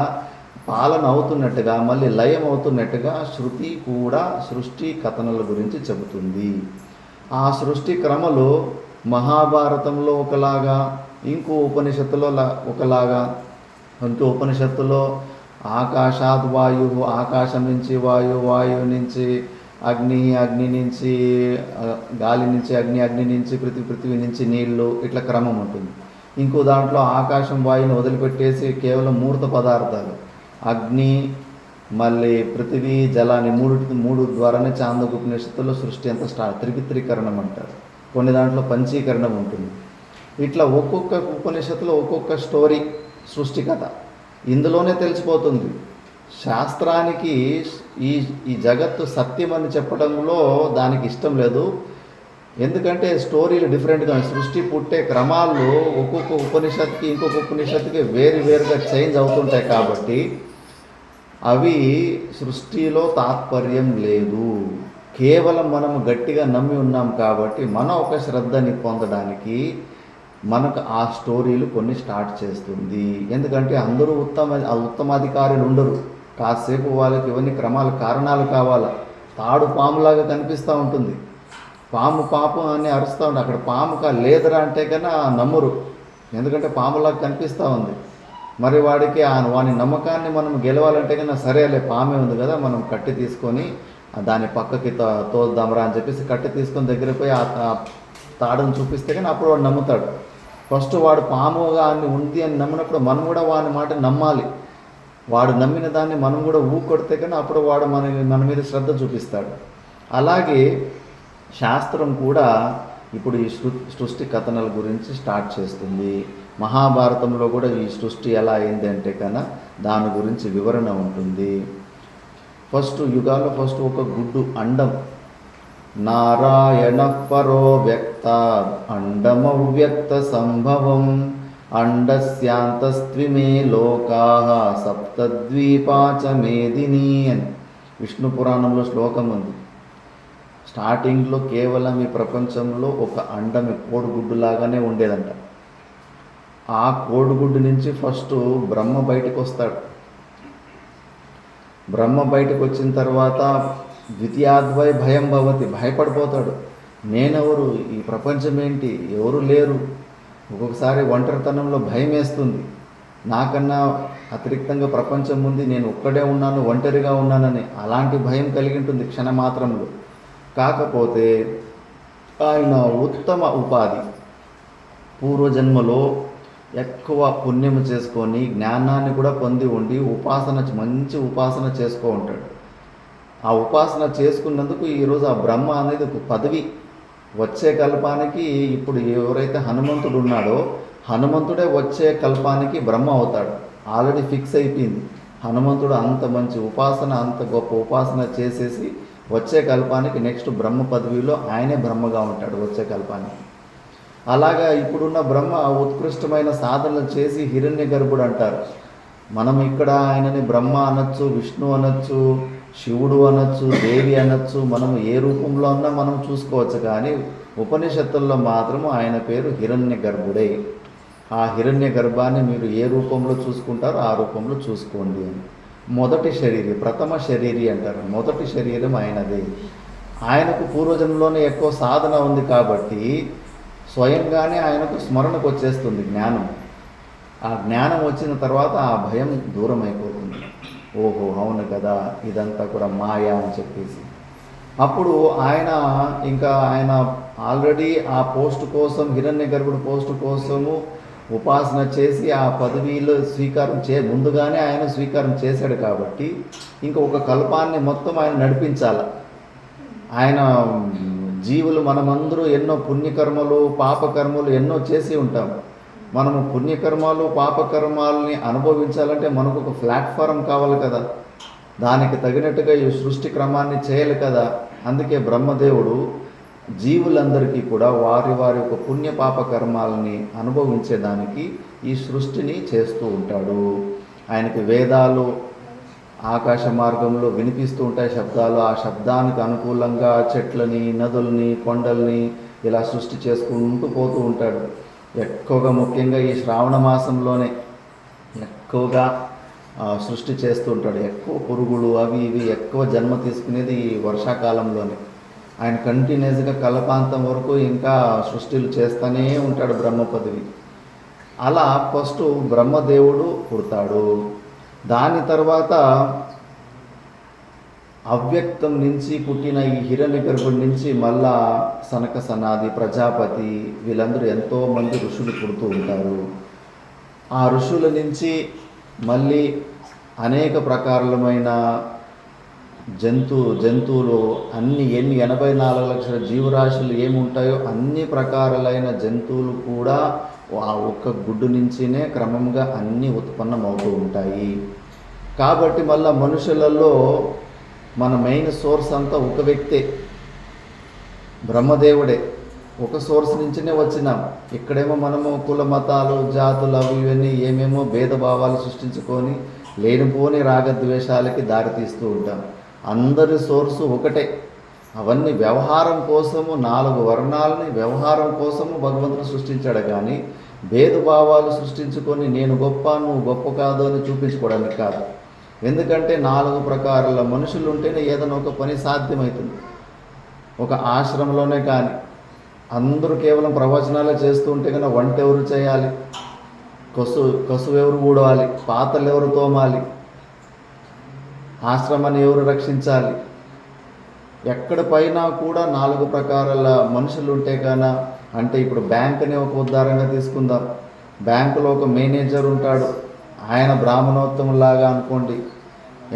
పాలన అవుతున్నట్టుగా, మళ్ళీ లయం అవుతున్నట్టుగా శృతి కూడా సృష్టి కథనల గురించి చెబుతుంది. ఆ సృష్టి క్రమలో మహాభారతంలో ఒకలాగా, ఇంకో ఉపనిషత్తులో ఒకలాగా, ఇంకో ఉపనిషత్తులో ఆకాశాద్ వాయువు, ఆకాశం నుంచి వాయువు, వాయువు నుంచి అగ్ని నుంచి గాలి నుంచి అగ్ని నుంచి పృథివీ నుంచి నీళ్లు, ఇట్లా క్రమం ఉంటుంది. ఇంకో దాంట్లో ఆకాశం వాయువుని వదిలిపెట్టేసి కేవలం మూర్త పదార్థాలు, అగ్ని మళ్ళీ పృథివీ జలాన్ని మూడు ద్వారానే చాందోగ్యోపనిషత్తులో సృష్టి అంతా త్రికరణం అంటారు. కొన్ని దాంట్లో పంచీకరణం ఉంటుంది. ఇట్లా ఒక్కొక్క ఉపనిషత్తులో ఒక్కొక్క స్టోరీ, సృష్టి కథ ఇందులోనే తెలిసిపోతుంది. శాస్త్రానికి ఈ జగత్తు సత్యం అని చెప్పడంలో దానికి ఇష్టం లేదు. ఎందుకంటే స్టోరీలు డిఫరెంట్గా, సృష్టి పుట్టే క్రమాలు ఒక్కొక్క ఉపనిషత్తుకి ఇంకొక ఉపనిషత్తుకి వేరుగా చేంజ్ అవుతుంటాయి. కాబట్టి అవి సృష్టిలో తాత్పర్యం లేదు. కేవలం మనం గట్టిగా నమ్మి ఉన్నాం కాబట్టి మనం ఒక శ్రద్ధని పొందడానికి మనకు ఆ స్టోరీలు కొన్ని స్టార్ట్ చేస్తుంది. ఎందుకంటే అందరూ ఉత్తమాధికారులు ఉండరు. కాసేపు వాళ్ళకి ఇవన్నీ కారణాలు కావాలా. తాడు పాములాగా కనిపిస్తూ ఉంటుంది, పాము పాపం అని అరుస్తూ ఉంటుంది. అక్కడ పాము లేదరా అంటే కన్నా నమ్మరు, ఎందుకంటే పాములాగా కనిపిస్తూ ఉంది. మరి వాని నమ్మకాన్ని మనం గెలవాలంటే కన్నా సరేలే పామే ఉంది కదా, మనం కట్టి తీసుకొని దాని పక్కకి తోద్దామరా అని చెప్పేసి కట్టి తీసుకొని దగ్గరికి పోయి ఆ తాడును చూపిస్తే కానీ అప్పుడు వాడు నమ్ముతాడు. ఫస్ట్ వాడు పాముగా అని ఉంది అని నమ్మినప్పుడు మనం కూడా వాని మాట నమ్మాలి. వాడు నమ్మిన దాన్ని మనం కూడా కొడితే కానీ అప్పుడు వాడు మన మీద శ్రద్ధ చూపిస్తాడు. అలాగే శాస్త్రం కూడా ఇప్పుడు ఈ సృష్టి కథనాల గురించి స్టార్ట్ చేస్తుంది. మహాభారతంలో కూడా ఈ సృష్టి ఎలా అయింది అంటే కన్నా దాని గురించి వివరణ ఉంటుంది. యుగాల్లో ఫస్ట్ ఒక గుడ్డు అండం, నారాయణ పరో వ్యక్త అండమవ్యక్త సంభవం అండస్యాంతస్త్విమే లోకాః సప్తద్వీపాచ మేదిని అని విష్ణు పురాణంలో శ్లోకం ఉంది. స్టార్టింగ్లో కేవలం ఈ ప్రపంచంలో ఒక అండమి కోడిగుడ్డులాగానే ఉండేదంట. ఆ కోడిగుడ్డు నుంచి ఫస్ట్ బ్రహ్మ బయటకు వస్తాడు. బ్రహ్మ బయటకు వచ్చిన తర్వాత ద్వితీయాద్వై భయం భవతి, భయపడిపోతాడు. నేనెవరు, ఈ ప్రపంచం ఏంటి, ఎవరు లేరు. ఒక్కొక్కసారి ఒంటరితనంలో భయం వేస్తుంది. నాకన్నా అతిరిక్తంగా ప్రపంచం ఉంది, నేను ఒక్కడే ఉన్నాను, ఒంటరిగా ఉన్నానని అలాంటి భయం కలిగి ఉంటుంది క్షణమాత్రంలో. కాకపోతే ఆయన ఉత్తమ ఉపాధి, పూర్వజన్మలో ఎక్కువ పుణ్యము చేసుకొని జ్ఞానాన్ని కూడా పొంది ఉండి మంచి ఉపాసన చేసుకో ఉంటాడు. ఆ ఉపాసన చేసుకున్నందుకు ఈరోజు ఆ బ్రహ్మ అనేది ఒక పదవి. వచ్చే కల్పానికి ఇప్పుడు ఎవరైతే హనుమంతుడు ఉన్నాడో హనుమంతుడే వచ్చే కల్పానికి బ్రహ్మ అవుతాడు. ఆల్రెడీ ఫిక్స్ అయిపోయింది. హనుమంతుడు అంత మంచి ఉపాసన, అంత గొప్ప ఉపాసన చేసేసి వచ్చే కల్పానికి నెక్స్ట్ బ్రహ్మ పదవిలో ఆయనే బ్రహ్మగా ఉంటాడు వచ్చే కల్పానికి. అలాగా ఇప్పుడున్న బ్రహ్మ ఉత్కృష్టమైన సాధనలు చేసి హిరణ్య గర్భుడు అంటారు. మనం ఇక్కడ ఆయనని బ్రహ్మ అనొచ్చు, విష్ణు అనొచ్చు, శివుడు అనొచ్చు, దేవి అనొచ్చు, మనం ఏ రూపంలో ఉన్నా మనం చూసుకోవచ్చు. కానీ ఉపనిషత్తుల్లో మాత్రం ఆయన పేరు హిరణ్య గర్భుడే. ఆ హిరణ్య గర్భాన్ని మీరు ఏ రూపంలో చూసుకుంటారో ఆ రూపంలో చూసుకోండి అని. మొదటి శరీరి, ప్రథమ శరీరి అంటారు. మొదటి శరీరం ఆయనదే. ఆయనకు పూర్వజన్మలోనే ఎక్కువ సాధన ఉంది కాబట్టి స్వయంగానే ఆయనకు స్మరణకు వచ్చేస్తుంది జ్ఞానం. ఆ జ్ఞానం వచ్చిన తర్వాత ఆ భయం దూరం అయిపోతుంది. ఓహో అవును కదా, ఇదంతా కూడా మాయా అని చెప్పేసి అప్పుడు ఆయన ఆల్రెడీ ఆ పోస్ట్ కోసం, హిరణ్య గర్భుడు పోస్ట్ కోసము ఉపాసన చేసి ఆ పదవిలో ముందుగానే ఆయన స్వీకారం చేశాడు. కాబట్టి ఒక కల్పాన్ని మొత్తం ఆయన నడిపించాలి. ఆయన జీవులు మనమందరూ ఎన్నో పుణ్యకర్మలు పాపకర్మలు ఎన్నో చేసి ఉంటాం. మనము పుణ్యకర్మాలు పాపకర్మాలని అనుభవించాలంటే మనకు ఒక ప్లాట్ఫారం కావాలి కదా, దానికి తగినట్టుగా ఈ సృష్టి క్రమాన్ని చేయాలి కదా. అందుకే బ్రహ్మదేవుడు జీవులందరికీ కూడా వారి ఒక పుణ్య పాప కర్మాలని అనుభవించేదానికి ఈ సృష్టిని చేస్తూ ఉంటాడు. ఆయనకి వేదాలు ఆకాశ మార్గంలో వినిపిస్తూ ఉంటాయి శబ్దాలు. ఆ శబ్దానికి అనుకూలంగా చెట్లని, నదుల్ని, కొండల్ని ఇలా సృష్టి చేసుకుంటూ పోతూ ఉంటాడు. ఎక్కువగా ముఖ్యంగా ఈ శ్రావణ మాసంలోనే ఎక్కువగా సృష్టి చేస్తూ ఉంటాడు. ఎక్కువ పురుగులు అవి ఇవి ఎక్కువ జన్మ తీసుకునేది ఈ వర్షాకాలంలోనే. ఆయన కంటిన్యూస్గా కల్పాంతం వరకు ఇంకా సృష్టిలు చేస్తూనే ఉంటాడు బ్రహ్మ పదవి. అలా ఫస్ట్ బ్రహ్మదేవుడు పుడతాడు. దాని తర్వాత అవ్యక్తం నుంచి పుట్టిన ఈ హిరణ్యగర్భుడి నుంచి మళ్ళా సనక సనాది ప్రజాపతి వీళ్ళందరూ ఎంతోమంది ఋషులు పుడుతూ ఉంటారు. ఆ ఋషుల నుంచి మళ్ళీ అనేక ప్రకారమైన జంతువులు ఎన్ని 84 లక్షల జీవరాశులు ఏముంటాయో అన్ని ప్రకారాలైన జంతువులు కూడా ఆ ఒక్క గుడ్డు నుంచినే క్రమంగా అన్నీ ఉత్పన్నమవుతూ ఉంటాయి. కాబట్టి మళ్ళీ మనుషులలో మన మెయిన్ సోర్స్ అంతా ఒక వ్యక్తే, బ్రహ్మదేవుడే. ఒక సోర్స్ నుంచినే వచ్చినాం. ఇక్కడేమో మనము కుల మతాలు జాతులు అవి ఇవన్నీ ఏమేమో భేదభావాలు సృష్టించుకొని లేనిపోని రాగద్వేషాలకి దారితీస్తూ ఉంటాం. అందరి సోర్సు ఒకటే. అవన్నీ వ్యవహారం కోసము 4 వర్ణాలని వ్యవహారం కోసము భగవంతుడు సృష్టించాడు, కానీ భేదభావాలు సృష్టించుకొని నేను గొప్ప నువ్వు గొప్ప కాదు అని చూపించుకోవడానికి కాదు. ఎందుకంటే 4 ప్రకారాల మనుషులు ఉంటేనే ఏదైనా ఒక పని సాధ్యమవుతుంది. ఒక ఆశ్రమంలోనే కానీ అందరూ కేవలం ప్రవచనాలే చేస్తూ ఉంటే కన్నా వంట ఎవరు చేయాలి, కసువు ఎవరు ఊడవాలి, పాత్రలు ఎవరు తోమాలి, ఆశ్రమాన్ని ఎవరు రక్షించాలి, ఎక్కడ పైన కూడా 4 ప్రకారాల మనుషులు ఉంటే కానా. అంటే ఇప్పుడు బ్యాంకుని ఒక ఉదాహరణగా తీసుకుందాం. బ్యాంకులో ఒక మేనేజర్ ఉంటాడు, ఆయన బ్రాహ్మణోత్తములాగా అనుకోండి.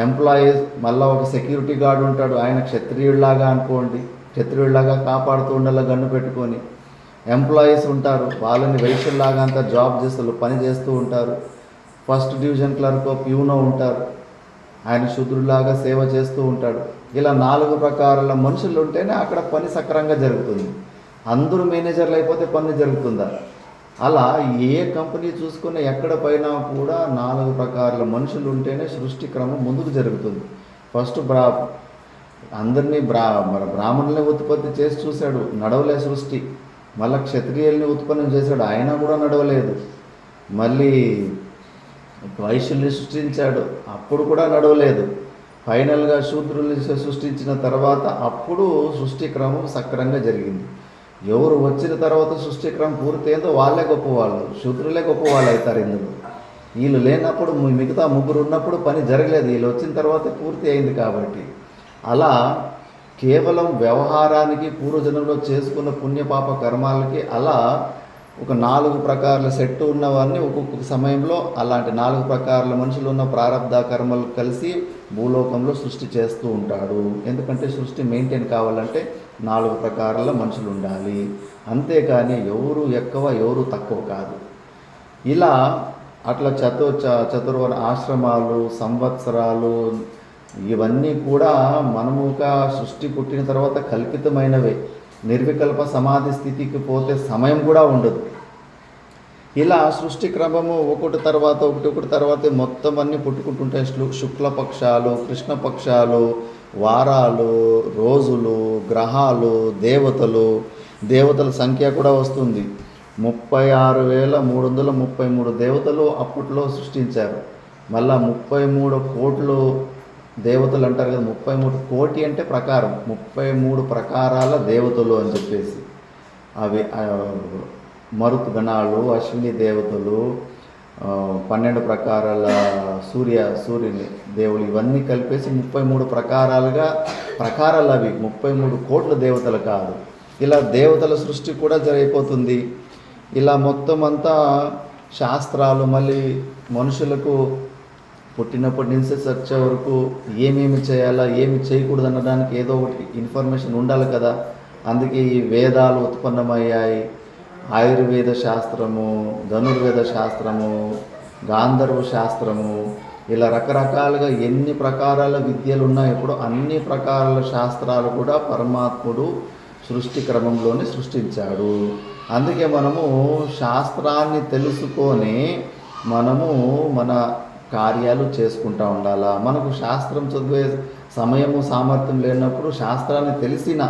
ఎంప్లాయీస్ మళ్ళీ ఒక సెక్యూరిటీ గార్డు ఉంటాడు, ఆయన క్షత్రియుడిలాగా అనుకోండి, క్షత్రియుడిలాగా కాపాడుతూ ఉండాలి గన్ను పెట్టుకొని. ఎంప్లాయీస్ ఉంటారు, వాళ్ళని వైశ్యుల్లాగా అంతా జాబ్ చేస్తూ పని చేస్తూ ఉంటారు. ఫస్ట్ డివిజన్ క్లర్క్ ప్యూనో ఉంటారు, ఆయన శూద్రుడిలాగా సేవ చేస్తూ ఉంటాడు. ఇలా 4 ప్రకారాల మనుషులు ఉంటేనే అక్కడ పని సక్రమంగా జరుగుతుంది. అందరూ మేనేజర్లు అయిపోతే పని జరుగుతుందా? అలా ఏ కంపెనీ చూసుకున్న ఎక్కడ పైన కూడా 4 ప్రకారాల మనుషులు ఉంటేనే సృష్టి క్రమం ముందుకు జరుగుతుంది. ఫస్ట్ అందరినీ బ్రాహ్మణుల్ని ఉత్పత్తి చేసి చూశాడు, నడవలే సృష్టి. మళ్ళీ క్షత్రియుల్ని ఉత్పన్నం చేశాడు, అయినా కూడా నడవలేదు. మళ్ళీ వైశ్యుల్ని సృష్టించాడు, అప్పుడు కూడా నడవలేదు. ఫైనల్గా శూద్రుల్ని సృష్టించిన తర్వాత అప్పుడు సృష్టి క్రమం సక్రంగా జరిగింది. ఎవరు వచ్చిన తర్వాత సృష్టి క్రమం పూర్తయిందో వాళ్ళే గొప్పవాళ్ళు, శూద్రులే గొప్పవాళ్ళు అవుతారు. ఇందులో వీళ్ళు లేనప్పుడు మిగతా 3 ఉన్నప్పుడు పని జరగలేదు, వీళ్ళు వచ్చిన తర్వాత పూర్తి అయింది. కాబట్టి అలా కేవలం వ్యవహారానికి పూర్వజన్మలో చేసుకున్న పుణ్యపాప కర్మాలకి అలా ఒక 4 ప్రకారాల సెట్ ఉన్నవారిని ఒక్కొక్క సమయంలో అలాంటి 4 ప్రకారాల మనుషులు ఉన్న ప్రారంధ కర్మలు కలిసి భూలోకంలో సృష్టి చేస్తూ ఉంటాడు. ఎందుకంటే సృష్టి మెయింటైన్ కావాలంటే 4 ప్రకారాల మనుషులు ఉండాలి, అంతేకాని ఎవరు ఎక్కువ ఎవరు తక్కువ కాదు. ఇలా అట్లా చతుర్వర్ణ ఆశ్రమాలు సంవత్సరాలు ఇవన్నీ కూడా మనముక సృష్టి పుట్టిన తర్వాత కల్పితమైనవే. నిర్వికల్ప సమాధి స్థితికి పోతే సమయం కూడా ఉండదు. ఇలా సృష్టి క్రమము ఒకటి తర్వాత మొత్తం అన్నీ పుట్టుకుంటుంటాయి. శుక్లపక్షాలు, కృష్ణపక్షాలు, వారాలు, రోజులు, గ్రహాలు, దేవతల సంఖ్య కూడా వస్తుంది. 36,333 దేవతలు అప్పట్లో సృష్టించారు. మళ్ళా 33 కోట్లు దేవతలు అంటారు కదా, 33 కోటి అంటే ప్రకారం, 33 ప్రకారాల దేవతలు అని చెప్పేసి. అవి మరుత్ గణాలు, అశ్విని దేవతలు, 12 ప్రకారాల సూర్యుని దేవులు, ఇవన్నీ కలిపేసి 33 ప్రకారాలు అవి 33 కోట్ల దేవతలు కాదు. ఇలా దేవతల సృష్టి కూడా జరిగిపోతుంది. ఇలా మొత్తం అంతా శాస్త్రాలు మళ్ళీ మనుషులకు పుట్టినప్పటి నుంచి చచ్చే వరకు ఏమేమి చేయాలా ఏమి చేయకూడదు అనడానికి ఏదో ఒకటి ఇన్ఫర్మేషన్ ఉండాలి కదా. అందుకే ఈ వేదాలు ఉత్పన్నమయ్యాయి. ఆయుర్వేద శాస్త్రము, ధనుర్వేద శాస్త్రము, గాంధర్వ శాస్త్రము, ఇలా రకరకాలుగా ఎన్ని ప్రకారాల విద్యలు ఉన్నాయో ఇప్పుడు అన్ని ప్రకారాల శాస్త్రాలు కూడా పరమాత్ముడు సృష్టి క్రమంలోనే సృష్టించాడు. అందుకే మనము శాస్త్రాన్ని తెలుసుకొని మనము మన కార్యాలు చేసుకుంటూ ఉండాలా. మనకు శాస్త్రం చదివే సమయము సామర్థ్యం లేనప్పుడు శాస్త్రాన్ని తెలిసిన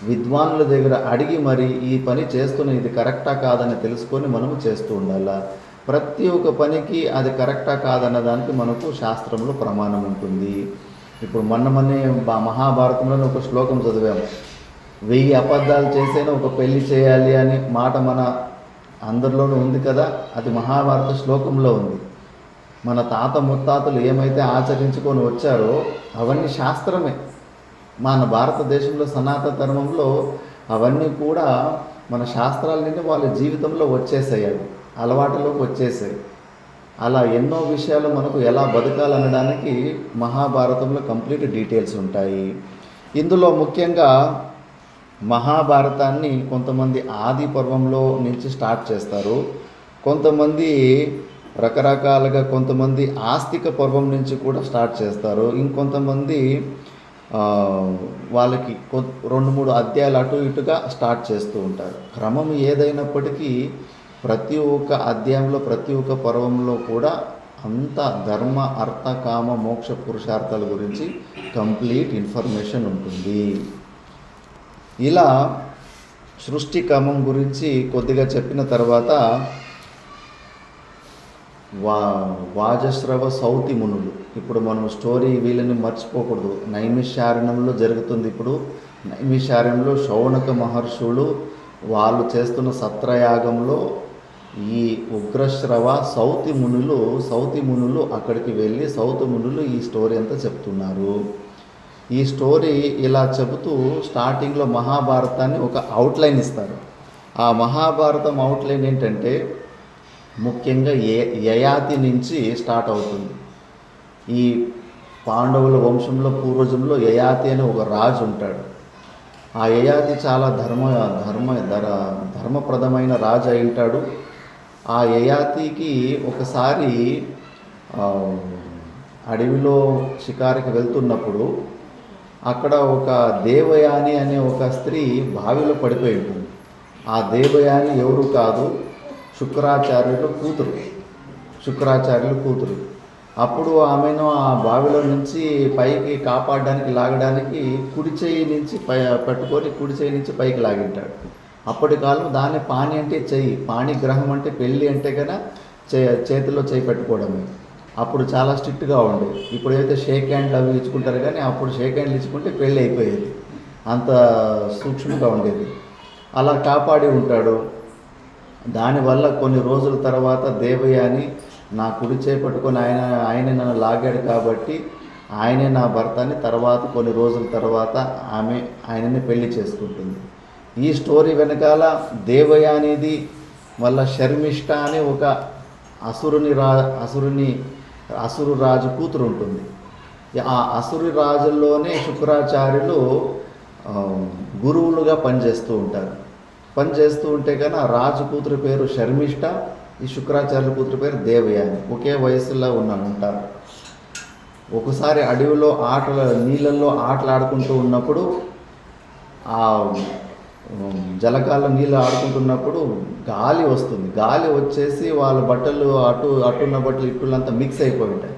విద్వానుల దగ్గర అడిగి మరి ఈ పని చేస్తున్న ఇది కరెక్టా కాదని తెలుసుకొని మనము చేస్తూ ఉండాలా. ప్రతి ఒక్క పనికి అది కరెక్టా కాదన్న దానికి మనకు శాస్త్రంలో ప్రమాణం ఉంటుంది. ఇప్పుడు మొన్న మహాభారతంలో ఒక శ్లోకం చదివాము, 1000 అబద్ధాలు చేసేనే ఒక పెళ్లి చేయాలి అనే మాట మన అందరిలోనూ ఉంది కదా. అది మహాభారత శ్లోకంలో ఉంది. మన తాత ముత్తాతలు ఏమైతే ఆచరించుకొని వచ్చారో అవన్నీ శాస్త్రమే. మన భారతదేశంలో సనాతన ధర్మంలో అవన్నీ కూడా మన శాస్త్రాల నుండి వాళ్ళ జీవితంలో వచ్చేసాయి, అవి అలవాటులోకి వచ్చేసాయి. అలా ఎన్నో విషయాలు మనకు ఎలా బతకాలనడానికి మహాభారతంలో కంప్లీట్ డీటెయిల్స్ ఉంటాయి. ఇందులో ముఖ్యంగా మహాభారతాన్ని కొంతమంది ఆది పర్వంలో నుంచి స్టార్ట్ చేస్తారు, కొంతమంది రకరకాలుగా, కొంతమంది ఆస్తిక పర్వం నుంచి కూడా స్టార్ట్ చేస్తారు, ఇంకొంతమంది వాళ్ళకి 2-3 అధ్యాయాలు అటు ఇటుగా స్టార్ట్ చేస్తూ ఉంటారు. క్రమం ఏదైనప్పటికీ ప్రతి ఒక్క అధ్యాయంలో ప్రతి ఒక్క పర్వంలో కూడా అంత ధర్మ అర్థ కామ మోక్ష పురుషార్థాల గురించి కంప్లీట్ ఇన్ఫర్మేషన్ ఉంటుంది. ఇలా సృష్టి క్రమం గురించి కొద్దిగా చెప్పిన తర్వాత వాజశ్రవ సౌతి మునులు, ఇప్పుడు మనం స్టోరీ వీళ్ళని మర్చిపోకూడదు. నైమిషారణ్యంలో జరుగుతుంది. ఇప్పుడు నైమిషారణ్యంలో శౌనక మహర్షులు వాళ్ళు చేస్తున్న సత్రయాగంలో ఈ ఉగ్రశ్రవ సౌతి మునులు అక్కడికి వెళ్ళి సౌతి మునులు ఈ స్టోరీ అంతా చెప్తున్నారు. ఈ స్టోరీ ఇలా చెబుతూ స్టార్టింగ్లో మహాభారతాన్ని ఒక అవుట్లైన్ ఇస్తారు. ఆ మహాభారతం అవుట్లైన్ ఏంటంటే ముఖ్యంగా యయాతి నుంచి స్టార్ట్ అవుతుంది. ఈ పాండవుల వంశంలో పూర్వజంలో యయాతి అనే ఒక రాజు ఉంటాడు. ఆ యయాతి చాలా ధర్మప్రదమైన రాజు అయి ఉంటాడు. ఆ యయాతికి ఒకసారి అడవిలో షికారికి వెళ్తున్నప్పుడు అక్కడ ఒక దేవయాని అనే ఒక స్త్రీ బావిలో పడిపోయి ఉంటుంది. ఆ దేవయాని ఎవరు కాదు, శుక్రాచార్యుల కూతురు. అప్పుడు ఆమెను ఆ బావిలో నుంచి పైకి కాపాడడానికి లాగడానికి కుడి చేయి నుంచి పట్టుకొని కుడి చేయి నుంచి పైకి లాగింటాడు. అప్పటి కాలం దాన్ని పాణి అంటే చెయ్యి, పాణిగ్రహం అంటే పెళ్ళి అంటే కన్నా చేతిలో చేయి పెట్టుకోవడమే. అప్పుడు చాలా స్ట్రిక్ట్గా ఉండేది. ఇప్పుడు అయితే షేక్ హ్యాండ్లు అవి ఇచ్చుకుంటారు, కానీ అప్పుడు షేక్ హ్యాండ్లు ఇచ్చుకుంటే పెళ్ళి అయిపోయేది, అంత సూక్ష్మంగా ఉండేది. అలా కాపాడి ఉంటాడు. దానివల్ల కొన్ని రోజుల తర్వాత దేవయాని నా కుడి చేయి పట్టుకొని ఆయనే నన్ను లాగాడు కాబట్టి ఆయనే నా భర్తని, తర్వాత కొన్ని రోజుల తర్వాత ఆయనని పెళ్లి చేసుకుంటుంది. ఈ స్టోరీ వెనకాల దేవయానిది వల్ల శర్మిష్ఠ అనే ఒక అసురు రాజు కూతురు ఉంటుంది. ఆ అసురు రాజుల్లోనే శుక్రాచార్యులు గురువులుగా పనిచేస్తూ ఉంటే కానీ ఆ రాజు కూతురు పేరు శర్మిష్ఠ, ఈ శుక్రాచార్యుల కూతురు పేరు దేవయాని. ఒకే వయసులో ఉంటారు. ఒకసారి అడవిలో నీళ్ళల్లో ఆటలాడుకుంటూ ఉన్నప్పుడు, ఆ జలకాల నీళ్ళు ఆడుకుంటున్నప్పుడు గాలి వస్తుంది. గాలి వచ్చేసి వాళ్ళ బట్టలు అటున్న బట్టలు ఇట్టులంతా మిక్స్ అయిపోయి ఉంటాయి.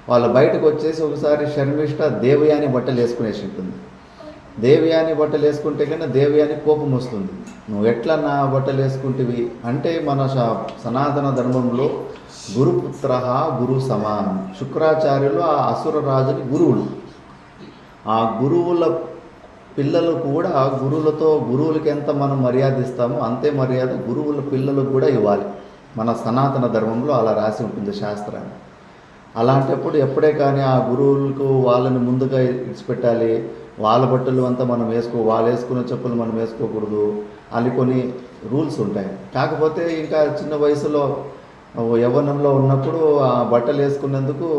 వాళ్ళు బయటకు వచ్చేసి ఒకసారి శర్మిష్ఠ దేవయాని బట్టలు వేసుకునేసి ఉంటుంది. దేవయాని బట్టలు వేసుకుంటే కన్నా దేవయాని కోపం వస్తుంది. నువ్వు ఎట్లా నా బట్టలు వేసుకుంటేవి అంటే, మన సనాతన ధర్మంలో గురుపుత్ర గురు సమానం. శుక్రాచార్యులు ఆ అసుర రాజుని గురువులు. ఆ గురువుల పిల్లలు కూడా గురువులకి ఎంత మనం మర్యాద ఇస్తామో అంతే మర్యాద గురువుల పిల్లలకు కూడా ఇవ్వాలి. మన సనాతన ధర్మంలో అలా రాసి ఉంటుంది శాస్త్రాన్ని. అలాంటప్పుడు ఎప్పుడే కానీ ఆ గురువులకు వాళ్ళని ముందుగా ఇడిచిపెట్టాలి. వాళ్ళ బట్టలు అంతా మనం వాళ్ళు వేసుకున్న చెప్పులు మనం వేసుకోకూడదు అని కొన్ని రూల్స్ ఉంటాయి. కాకపోతే ఇంకా చిన్న వయసులో యవ్వనంలో ఉన్నప్పుడు ఆ బట్టలు వేసుకున్నందుకు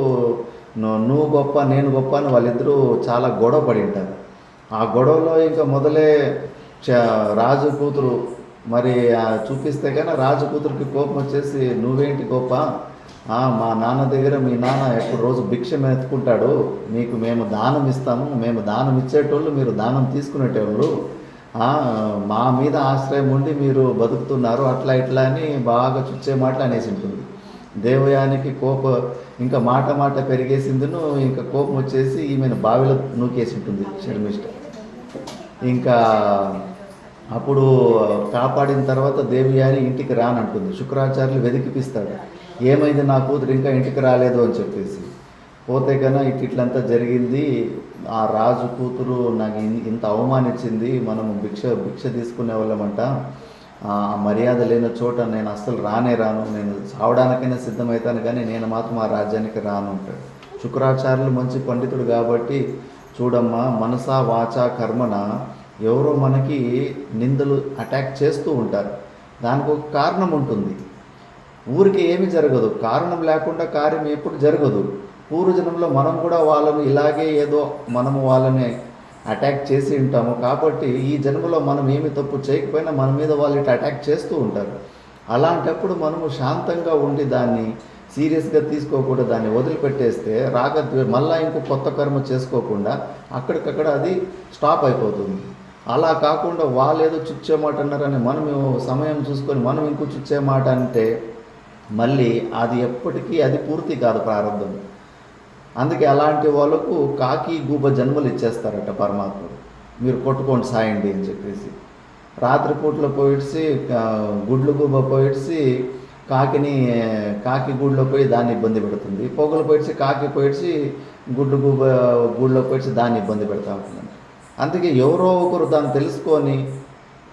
నువ్వు గొప్ప నేను గొప్ప అని వాళ్ళిద్దరూ చాలా గొడవ పడి ఉంటారు. ఆ గొడవలో ఇంకా మొదలే రాజు కూతురు మరి చూపిస్తే కానీ రాజు కూతురికి కోపం వచ్చేసి, నువ్వేంటి గొప్ప, మా నాన్న దగ్గర మీ నాన్న ఎప్పుడు రోజు భిక్ష ఎత్తుకుంటాడు, మీకు మేము దానం ఇస్తాము, మేము దానం ఇచ్చేటోళ్ళు, మీరు దానం తీసుకునేటోళ్ళు, మా మీద ఆశ్రయం ఉండి మీరు బతుకుతున్నారు, అట్లా ఇట్లా అని బాగా చుచ్చే మాటలు అనేసి ఉంటుంది. దేవయానికి ఇంకా మాట పెరిగేసిందును ఇంకా కోపం వచ్చేసి ఈమెను బావిలో నూకేసి ఉంటుంది శర్మిష్ఠ. ఇంకా అప్పుడు కాపాడిన తర్వాత దేవయాని ఇంటికి రానంటుంది. శుక్రాచార్యులు వెతికిపిస్తాడు, ఏమైంది నా కూతురు ఇంకా ఇంటికి రాలేదు అని చెప్పేసి. పోతే కన్నా ఇట్లంతా జరిగింది, ఆ రాజు కూతురు నాకు ఇంత అవమానించింది, మనము భిక్ష తీసుకునే వాళ్ళమంట, ఆ మర్యాద లేని చోట నేను అస్సలు రాను, నేను చావడానికైనా సిద్ధమవుతాను కానీ నేను మాత్రం ఆ రాజ్యానికి రాను అంటాడు. శుక్రాచార్యులు మంచి పండితుడు కాబట్టి చూడమ్మా, మనస వాచ కర్మన ఎవరో మనకి నిందలు అటాక్ చేస్తూ ఉంటారు. దానికి ఒక కారణం ఉంటుంది. ఊరికి ఏమి జరగదు, కారణం లేకుండా కార్యం ఎప్పుడు జరగదు. పూర్వజన్మలో మనం కూడా వాళ్ళని ఇలాగే ఏదో మనము వాళ్ళని అటాక్ చేసి ఉంటాము. కాబట్టి ఈ జన్మలో మనం ఏమి తప్పు చేయకపోయినా మన మీద వాళ్ళు ఇట్లా అటాక్ చేస్తూ ఉంటారు. అలాంటప్పుడు మనము శాంతంగా ఉండి దాన్ని సీరియస్గా తీసుకోకుండా దాన్ని వదిలిపెట్టేస్తే మళ్ళీ ఇంకో కొత్త కర్మ చేసుకోకుండా అక్కడికక్కడ అది స్టాప్ అయిపోతుంది. అలా కాకుండా వాళ్ళు ఏదో చుచ్చే మాట అన్నారని మనం సమయం చూసుకొని మనం ఇంకో చుచ్చే మాట అంటే మళ్ళీ అది ఎప్పటికీ అది పూర్తి కాదు ప్రారంభం. అందుకే అలాంటి వాళ్ళకు కాకి గూబ జన్మలు ఇచ్చేస్తారట పరమాత్ముడు. మీరు కొట్టుకోండి సాయండి అని చెప్పేసి. రాత్రిపూట్లో పోయిడ్చి గుడ్లు గూబ పోయిడ్చి కాకి గూడులో పోయి దాన్ని ఇబ్బంది పెడుతుంది. పొగలు పోయిడ్చి కాకి పోయిడ్చి గూడులో పోయిడ్చి దాన్ని ఇబ్బంది పెడతా ఉంటుంది. అందుకే ఎవరో ఒకరు దాన్ని తెలుసుకొని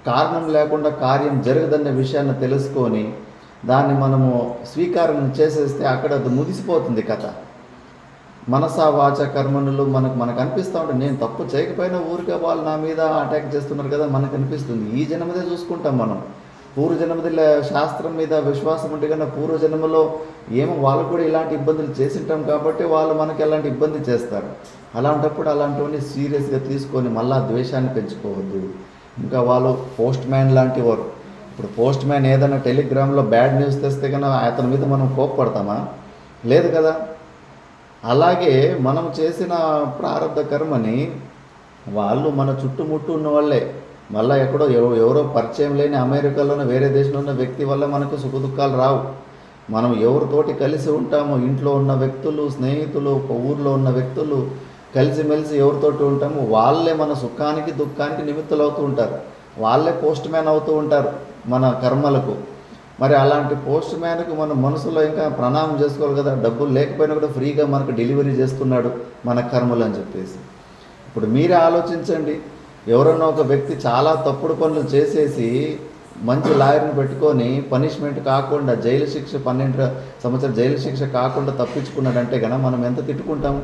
కారణం లేకుండా కార్యం జరగదన్న విషయాన్ని తెలుసుకొని దాన్ని మనము స్వీకారం చేసేస్తే అక్కడ అది ముగిసిపోతుంది కథ. మనస వాచ కర్మనులు మనకు అనిపిస్తూ ఉంటుంది, నేను తప్పు చేయకపోయినా ఊరికే వాళ్ళు నా మీద అటాక్ చేస్తున్నారు కదా మనకు అనిపిస్తుంది. ఈ జన్మదే చూసుకుంటాం మనం. పూర్వజన్మదిలో శాస్త్రం మీద విశ్వాసం ఉంటే కన్నా పూర్వజన్మలో ఏమో వాళ్ళు కూడా ఇలాంటి ఇబ్బందులు చేసింటాం కాబట్టి వాళ్ళు మనకి ఎలాంటి ఇబ్బంది చేస్తారు. అలాంటప్పుడు అలాంటివన్నీ సీరియస్గా తీసుకొని మళ్ళా ద్వేషాన్ని పెంచుకోవద్దు. ఇంకా వాళ్ళు పోస్ట్ మ్యాన్ లాంటి వారు. ఇప్పుడు పోస్ట్ మ్యాన్ ఏదైనా టెలిగ్రామ్లో బ్యాడ్ న్యూస్ తెస్తే కన్నా అతని మీద మనం కోప్పడతామా? లేదు కదా. అలాగే మనం చేసిన ప్రారంభ కర్మని వాళ్ళు మన చుట్టుముట్టు ఉన్న వాళ్ళే మళ్ళీ ఎక్కడో ఎవరో పరిచయం లేని అమెరికాలోనే వేరే దేశంలో ఉన్న వ్యక్తి వల్ల మనకు సుఖదుఖాలు రావు. మనం ఎవరితోటి కలిసి ఉంటామో, ఇంట్లో ఉన్న వ్యక్తులు, స్నేహితులు, ఒక ఊర్లో ఉన్న వ్యక్తులు కలిసిమెలిసి ఎవరితోటి ఉంటామో వాళ్ళే మన సుఖానికి దుఃఖానికి నిమిత్తులు అవుతూ ఉంటారు. వాళ్ళే పోస్ట్ మ్యాన్ అవుతూ ఉంటారు మన కర్మలకు. మరి అలాంటి పోస్ట్ మ్యాన్కి మన మనసులో ఇంకా ప్రణామం చేసుకోవాలి కదా. డబ్బులు లేకపోయినా కూడా ఫ్రీగా మనకు డెలివరీ చేస్తున్నాడు మన కర్మలు అని చెప్పేసి. ఇప్పుడు మీరే ఆలోచించండి, ఎవరన్నా ఒక వ్యక్తి చాలా తప్పుడు పనులు చేసేసి మంచి లాయర్ని పెట్టుకొని పనిష్మెంట్ కాకుండా జైలు శిక్ష 12 సంవత్సరాల జైలు శిక్ష కాకుండా తప్పించుకున్నాడంటే కనుక మనం ఎంత తిట్టుకుంటాం.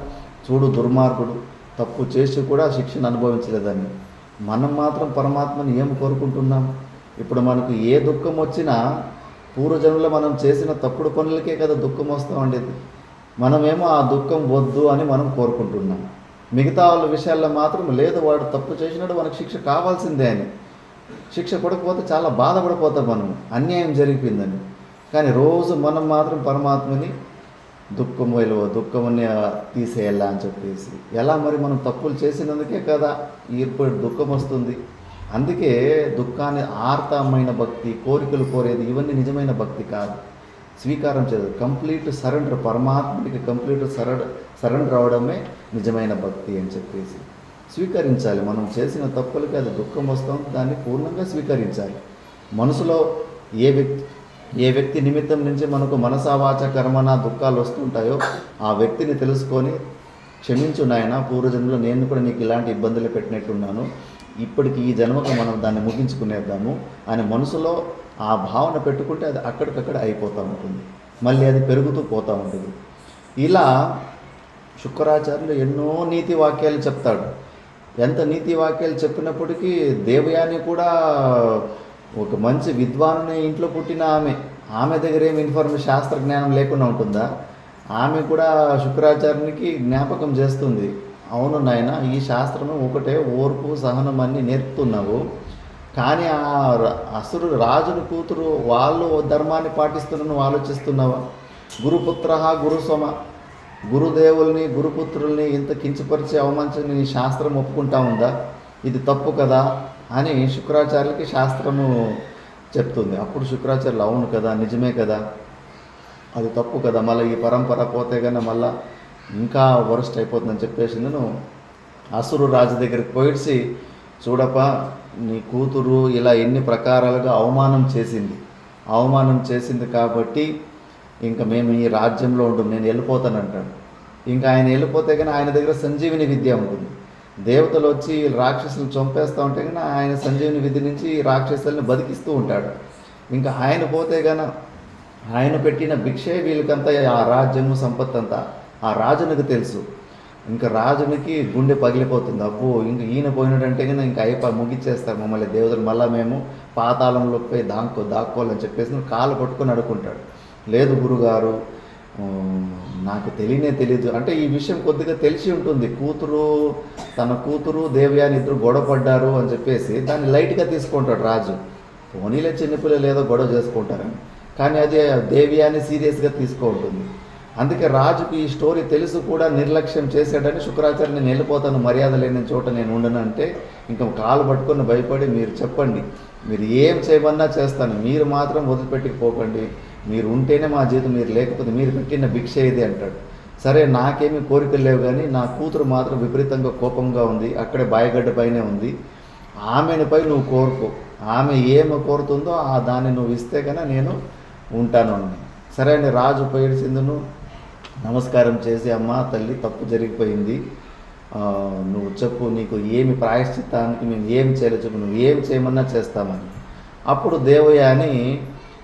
చూడు దుర్మార్గుడు, తప్పు చేసి కూడా శిక్షను అనుభవించలేదని. మనం మాత్రం పరమాత్మని ఏం కోరుకుంటున్నాం? ఇప్పుడు మనకు ఏ దుఃఖం వచ్చినా పూర్వజన్మలో మనం చేసిన తప్పుడు పనులకే కదా దుఃఖం వస్తూ ఉండేది. మనమేమో ఆ దుఃఖం వద్దు అని మనం కోరుకుంటున్నాం. మిగతా వాళ్ళ విషయాల్లో మాత్రం లేదు, వాడు తప్పు చేసినాడు మనకు శిక్ష కావాల్సిందే అని. శిక్ష పడకపోతే చాలా బాధపడిపోతాం మనం, అన్యాయం జరిగిపోయిందని. కానీ రోజు మనం మాత్రం పరమాత్మని దుఃఖముని తీసేయాలా అని చెప్పేసి. ఎలా మరి మనం తప్పులు చేసినందుకే కదా ఈర్పడి దుఃఖం వస్తుంది. అందుకే దుఃఖాన్ని ఆర్తమైన భక్తి, కోరికలు కోరేది ఇవన్నీ నిజమైన భక్తి కాదు. స్వీకారం చేయదు, కంప్లీట్ సరెండర్, పరమాత్మకి కంప్లీట్ సరెండర్ అవడమే నిజమైన భక్తి అని చెప్పేసి స్వీకరించాలి. మనం చేసిన తప్పులకి అది దుఃఖం వస్తుంది, దాన్ని పూర్ణంగా స్వీకరించాలి. మనసులో ఏ వ్యక్తి నిమిత్తం నుంచి మనకు మనసావాచ కర్మన దుఃఖాలు వస్తుంటాయో ఆ వ్యక్తిని తెలుసుకొని క్షమించు నాయన, పూర్వజన్మలో నేను కూడా నీకు ఇలాంటి ఇబ్బందులు పెట్టినట్టున్నాను, ఇప్పటికి ఈ జన్మకు మనం దాన్ని ముగించుకునేద్దాము అని మనసులో ఆ భావన పెట్టుకుంటే అది అక్కడికక్కడ అయిపోతూ ఉంటుంది, మళ్ళీ అది పెరుగుతూ పోతూ ఉంటుంది. ఇలా శుక్రాచార్యులు ఎన్నో నీతి వాక్యాలు చెప్తాడు. ఎంత నీతి వాక్యాలు చెప్పినప్పటికీ దేవయాని కూడా ఒక మంచి విద్వానుని ఇంట్లో పుట్టిన ఆమె దగ్గర ఏమి శాస్త్ర జ్ఞానం లేకుండా ఉంటుందా? ఆమె కూడా శుక్రాచార్యునికి జ్ఞాపకం చేస్తుంది, అవును నాయన, ఈ శాస్త్రము ఒకటే, ఓర్పు సహనం అన్నీ నేర్పుతున్నావు, కానీ ఆ అసురుడు రాజుని కూతురు వాళ్ళు ధర్మాన్ని పాటిస్తున్న నువ్వు ఆలోచిస్తున్నావా? గురుపుత్ర గురుసోమ, గురుదేవుల్ని గురుపుత్రుల్ని ఇంత కించపరిచి అవమానించి నీ శాస్త్రం ఒప్పుకుంటా ఉందా? ఇది తప్పు కదా అని శుక్రాచార్యులకి శాస్త్రము చెప్తుంది. అప్పుడు శుక్రాచార్యులు అవును కదా, నిజమే కదా, అది తప్పు కదా, మళ్ళీ ఈ పరంపర పోతే కన్నా మళ్ళీ ఇంకా వరస్ట్ అయిపోతుందని చెప్పేసి నేను అసురు రాజు దగ్గరికి పోయిడ్చి, చూడప్ప నీ కూతురు ఇలా ఎన్ని ప్రకారాలుగా అవమానం చేసింది కాబట్టి ఇంకా మేము ఈ రాజ్యంలో ఉంటాం, నేను వెళ్ళిపోతానంటాడు. ఇంకా ఆయన వెళ్ళిపోతే కానీ ఆయన దగ్గర సంజీవిని విద్య ఉంటుంది. దేవతలు వచ్చి రాక్షసులను చంపేస్తూ ఉంటే కానీ ఆయన సంజీవిని విద్య నుంచి రాక్షసులను బతికిస్తూ ఉంటాడు. ఇంకా ఆయన పోతే కానీ ఆయన పెట్టిన భిక్షే వీళ్ళకంతా ఆ రాజ్యము సంపత్ అంతా ఆ రాజునికి తెలుసు. ఇంకా రాజునికి గుండె పగిలిపోతుంది. అబ్బో ఇంక ఈయన పోయినాడంటే కనుక ఇంకా ముగిచ్చేస్తారు మమ్మల్ని దేవతలు, మళ్ళీ మేము పాతాళంలోకి పోయి దాక్కోవాలని చెప్పేసి కాళ్ళు పట్టుకొని అడుక్కుంటాడు. లేదు గురుగారు, నాకు తెలియదు అంటే ఈ విషయం కొద్దిగా తెలిసి ఉంటుంది. తన కూతురు దేవయాని ఇద్దరు గొడవ పడ్డారు అని చెప్పేసి దాన్ని లైట్గా తీసుకుంటాడు రాజు. పోనీలే చిన్నపిల్లలు ఏదో గొడవ చేసుకుంటారని, కానీ అది దేవయాని సీరియస్గా తీసుకుంటుంది. అందుకే రాజుకు ఈ స్టోరీ తెలుసు కూడా నిర్లక్ష్యం చేశాడని శుక్రాచార్య నేను వెళ్ళిపోతాను, మర్యాద లేని చోట నేను ఉండను అంటే ఇంకా కాలు పట్టుకొని భయపడి మీరు చెప్పండి, మీరు ఏం చేయమన్నా చేస్తాను, మీరు మాత్రం వదిలిపెట్టుకుపోకండి, మీరు ఉంటేనే మా జీవితం, మీరు లేకపోతే మీరు పెట్టిన భిక్ష ఇది అంటాడు. సరే నాకేమీ కోరికలు లేవు, కానీ నా కూతురు మాత్రం విపరీతంగా కోపంగా ఉంది, అక్కడే బాయగడ్డ పైనే ఉంది, ఆమెపై నువ్వు కోరుకో, ఆమె ఏమి కోరుతుందో ఆ దాన్ని నువ్వు ఇస్తే కన్నా నేను ఉంటాను అని. సరే అని రాజు పోయేసిందును నమస్కారం చేసి, అమ్మ తల్లి తప్పు జరిగిపోయింది, నువ్వు చెప్పు, నీకు ఏమి ప్రాయశ్చిత్తానికి మేము ఏం చేయలేదు చెప్పు, నువ్వు ఏం చేయమన్నా చేస్తామని. అప్పుడు దేవయాని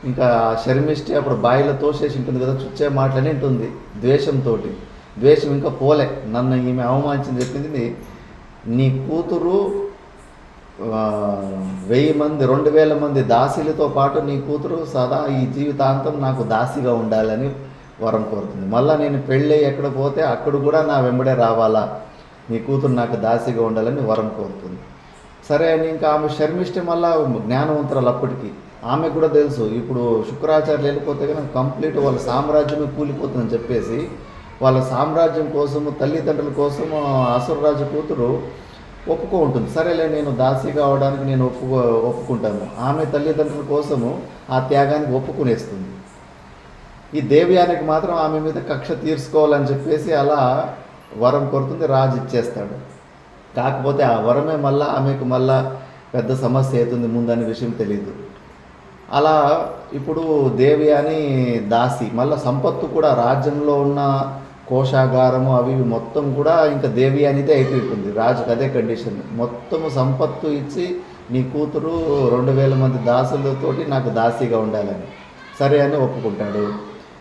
ఇంకా శర్మిష్టి అప్పుడు బాయిలో తోసేసి ఉంటుంది కదా, చుచ్చే మాటలని ఉంటుంది ద్వేషంతో. ద్వేషం ఇంకా పోలే, నన్ను ఈమె అవమానించింది చెప్పింది, నీ కూతురు 1000 మంది 2000 మంది దాసీలతో పాటు నీ కూతురు సదా ఈ జీవితాంతం నాకు దాసిగా ఉండాలని వరం కోరుతుంది. మళ్ళీ నేను పెళ్ళి ఎక్కడ పోతే అక్కడ కూడా నా వెంబడే రావాలా, నీ కూతురు నాకు దాసిగా ఉండాలని వరం కోరుతుంది. సరే అని ఇంకా ఆమె శర్మిష్టి మళ్ళీ జ్ఞానవంతురాలు, అప్పటికి ఆమె కూడా తెలుసు ఇప్పుడు శుక్రాచార్యులు వెళ్ళిపోతే కనుక కంప్లీట్ వాళ్ళ సామ్రాజ్యమే కూలిపోతుందని చెప్పేసి వాళ్ళ సామ్రాజ్యం కోసము తల్లిదండ్రుల కోసము అసురరాజు కూతురు ఒప్పుకో ఉంటుంది. సరేలే నేను దాసిగా అవడానికి నేను ఒప్పుకుంటాను. ఆమె తల్లిదండ్రుల కోసము ఆ త్యాగానికి ఒప్పుకునేస్తుంది. ఈ దేవయానికి మాత్రం ఆమె మీద కక్ష తీర్చుకోవాలని చెప్పేసి అలా వరం కోరుతుంది, రాజు ఇచ్చేస్తాడు. కాకపోతే ఆ వరమే మళ్ళీ ఆమెకు మళ్ళా పెద్ద సమస్య అవుతుంది ముందని విషయం తెలియదు. అలా ఇప్పుడు దేవయాని దాసి, మళ్ళీ సంపత్తు కూడా రాజ్యంలో ఉన్న కోశాగారము అవి మొత్తం కూడా ఇంకా దేవయానిదే అయిపోతుంది. రాజుకు అదే కండిషన్, మొత్తము సంపత్తు ఇచ్చి నీ కూతురు 2000 మంది దాసులతోటి నాకు దాసిగా ఉండాలని. సరే అని ఒప్పుకుంటాడు.